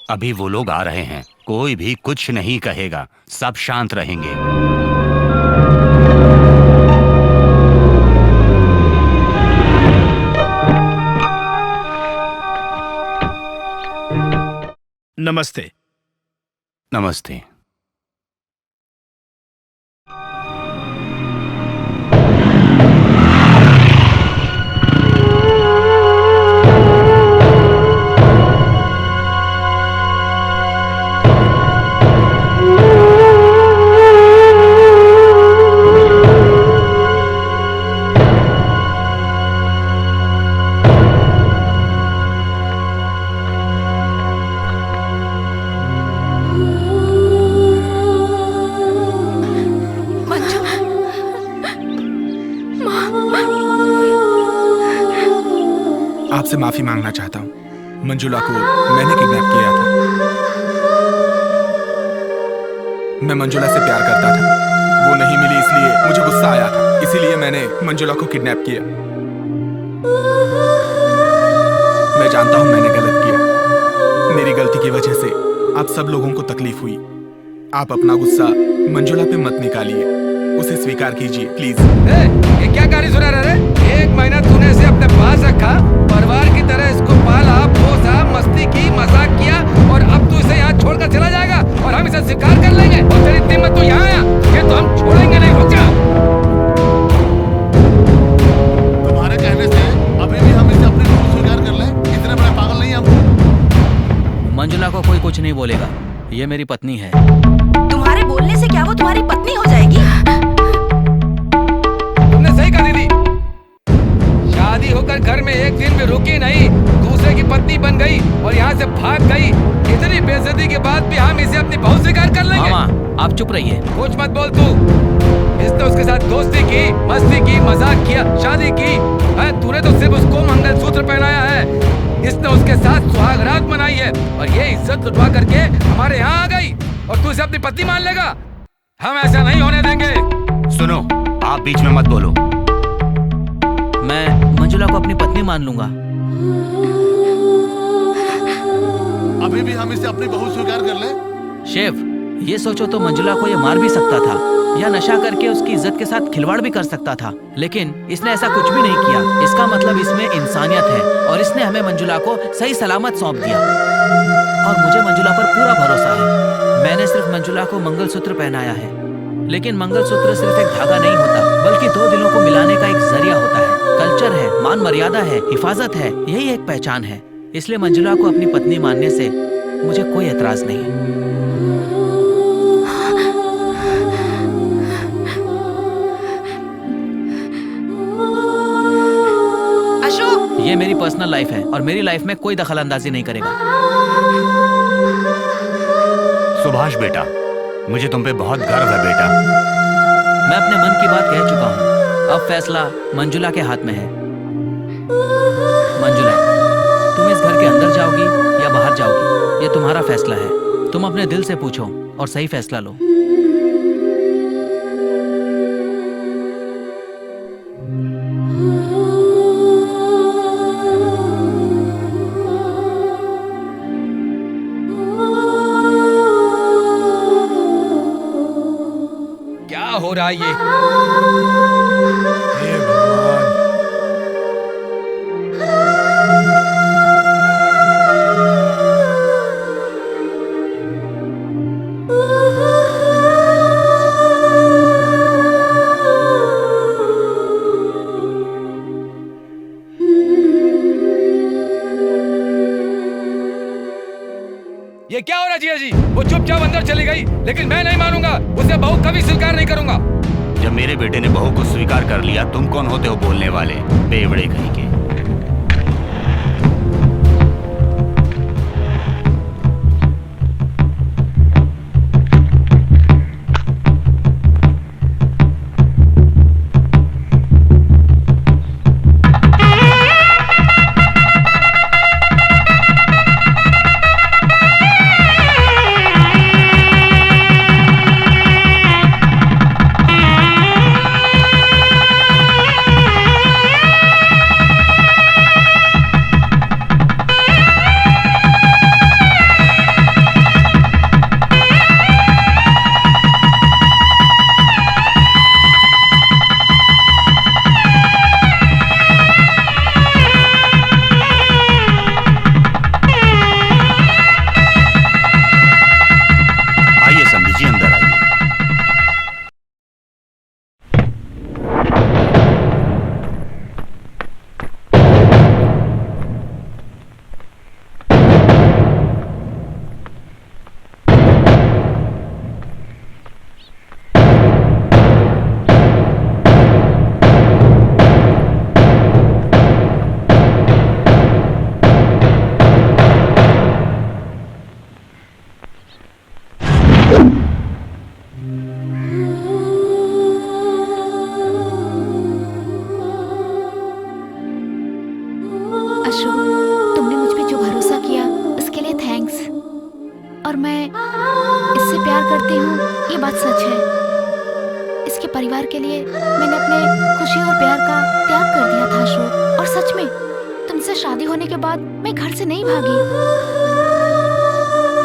अभी वो लोग आ रहे हैं, कोई भी कुछ नहीं कहेगा, सब शांत रहेंगे। नमस्ते। नमस्ते। आपसे माफी मांगना चाहता हूँ। मंजुला को मैंने किडनैप किया था। मैं मंजुला से प्यार करता था, वो नहीं मिली इसलिए मुझे गुस्सा आया था, इसीलिए मैंने मंजुला को किडनैप किया। मैं जानता हूँ मैंने गलत किया, मेरी गलती की वजह से आप सब लोगों को तकलीफ हुई। आप अपना गुस्सा मंजुला पे मत निकालिए, उसे स्वीकार कीजिए प्लीज। ये क्या कहानी सुना रहा है? 1 महीना तूने इसे अपने पास रखा, परिवार की तरह इसको पाला, पोसा, मस्ती की, मजाक किया, और अब तू इसे यहाँ छोड़कर चला जाएगा और हम इसे स्वीकार कर लेंगे? और तेरी इतनी हिम्मत तू यहाँ आया, ये तो हम छोड़ेंगे नहीं। रुक जा। तुम्हारे कहने से अभी भी हम इसे अपनी रूह स्वीकार कर लें? इतने बड़े पागल नहीं हम। मंजुला को कोई कुछ नहीं बोलेगा, ये मेरी पत्नी है। तुम्हारे बोलने से क्या वो तुम्हारी पत्नी हो जाएगी? तुमने सही कहा दीदी, शादी होकर घर में एक दिन भी रुकी नहीं, दूसरे की पत्नी बन गई और यहाँ से भाग गई। इतनी बेइज्जती के बाद भी हम इसे अपनी बहू स्वीकार कर लेंगे? मामा आप चुप रहिए। कुछ मत बोल तू। इसने उसके साथ दोस्ती की, मस्ती की, मजाक किया, शादी की। तूने तो सिर्फ उसको मंगलसूत्र पहनाया है, इसने उसके साथ सुहाग रात मनाई है और ये इज्जत लुटवा करके हमारे यहाँ आ गई और तू इसे अपनी पत्नी मान लेगा? हम ऐसा नहीं होने देंगे। सुनो, आप बीच में मत बोलो। मैं मंजुला को अपनी पत्नी मान लूंगा। अभी भी हम इसे अपनी बहू स्वीकार कर ले? शेफ, ये सोचो तो मंजुला को ये मार भी सकता था या नशा करके उसकी इज्जत के साथ खिलवाड़ भी कर सकता था, लेकिन इसने ऐसा कुछ भी नहीं किया। इसका मतलब इसमें इंसानियत है और इसने हमें मंजुला को सही सलामत सौंप दिया और मुझे मंजुला पर पूरा भरोसा है। मैंने सिर्फ मंजुला को मंगलसूत्र पहनाया है, लेकिन मंगलसूत्र सिर्फ एक धागा नहीं होता, बल्कि दो दिलों को मिलाने का एक जरिया होता है। कल्चर है, मान मर्यादा है, हिफाजत है, यही एक पहचान है। इसलिए मंजुला को अपनी पत्नी मानने से मुझे कोई एतराज नहीं। ये मेरी पर्सनल लाइफ है और मेरी लाइफ में कोई दखल अंदाजी नहीं करेगा। सुभाष बेटा, मुझे तुम पे बहुत गर्व है बेटा। मैं अपने मन की बात कह चुका हूँ, अब फैसला मंजुला के हाथ में है। मंजुला, तुम इस घर के अंदर जाओगी या बाहर जाओगी, ये तुम्हारा फैसला है। तुम अपने दिल से पूछो और सही फैसला लो। हो रहा है ये? हे भगवान। ये क्या हो रहा जिया जी? वो चुपचाप अंदर चली गई, लेकिन मैं नहीं मानूंगा, उसे बहू कभी स्वीकार नहीं करूंगा। जब मेरे बेटे ने बहू को स्वीकार कर लिया, तुम कौन होते हो बोलने वाले? बेवड़े कहीं के। इससे प्यार करती हूँ, ये बात सच है। इसके परिवार के लिए मैंने अपने खुशी और प्यार का त्याग कर दिया था अशोक। और सच में तुमसे शादी होने के बाद मैं घर से नहीं भागी।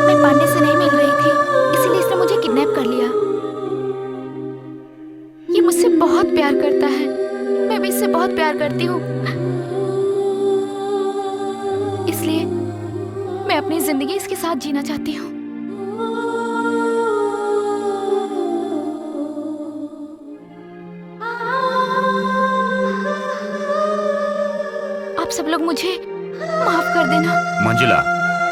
मैं पांडे से नहीं मिल रही थी, इसीलिए इसने मुझे किडनैप कर लिया। ये मुझसे बहुत प्यार करता है, मैं भी इससे बहुत प्यार करती हूँ। इसलिए मैं अपनी जिंदगी इसके साथ जीना चाहती हूँ। आप सब लोग मुझे माफ कर देना। मंजुला,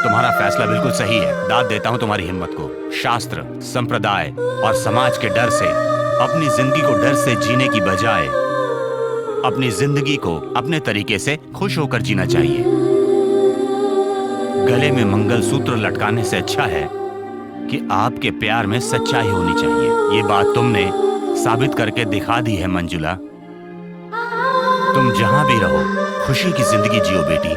तुम्हारा फैसला बिल्कुल सही है। दाद देता हूँ तुम्हारी हिम्मत को। शास्त्र, संप्रदाय और समाज के डर से अपनी जिंदगी को डर से जीने की बजाय अपनी जिंदगी को अपने तरीके से खुश होकर जीना चाहिए। गले में मंगलसूत्र लटकाने से अच्छा है कि आपके प्यार में सच्चाई होनी चाहिए। ये बात तुमने साबित करके दिखा दी है मंजुला। तुम जहां भी रहो खुशी की जिंदगी जियो बेटी।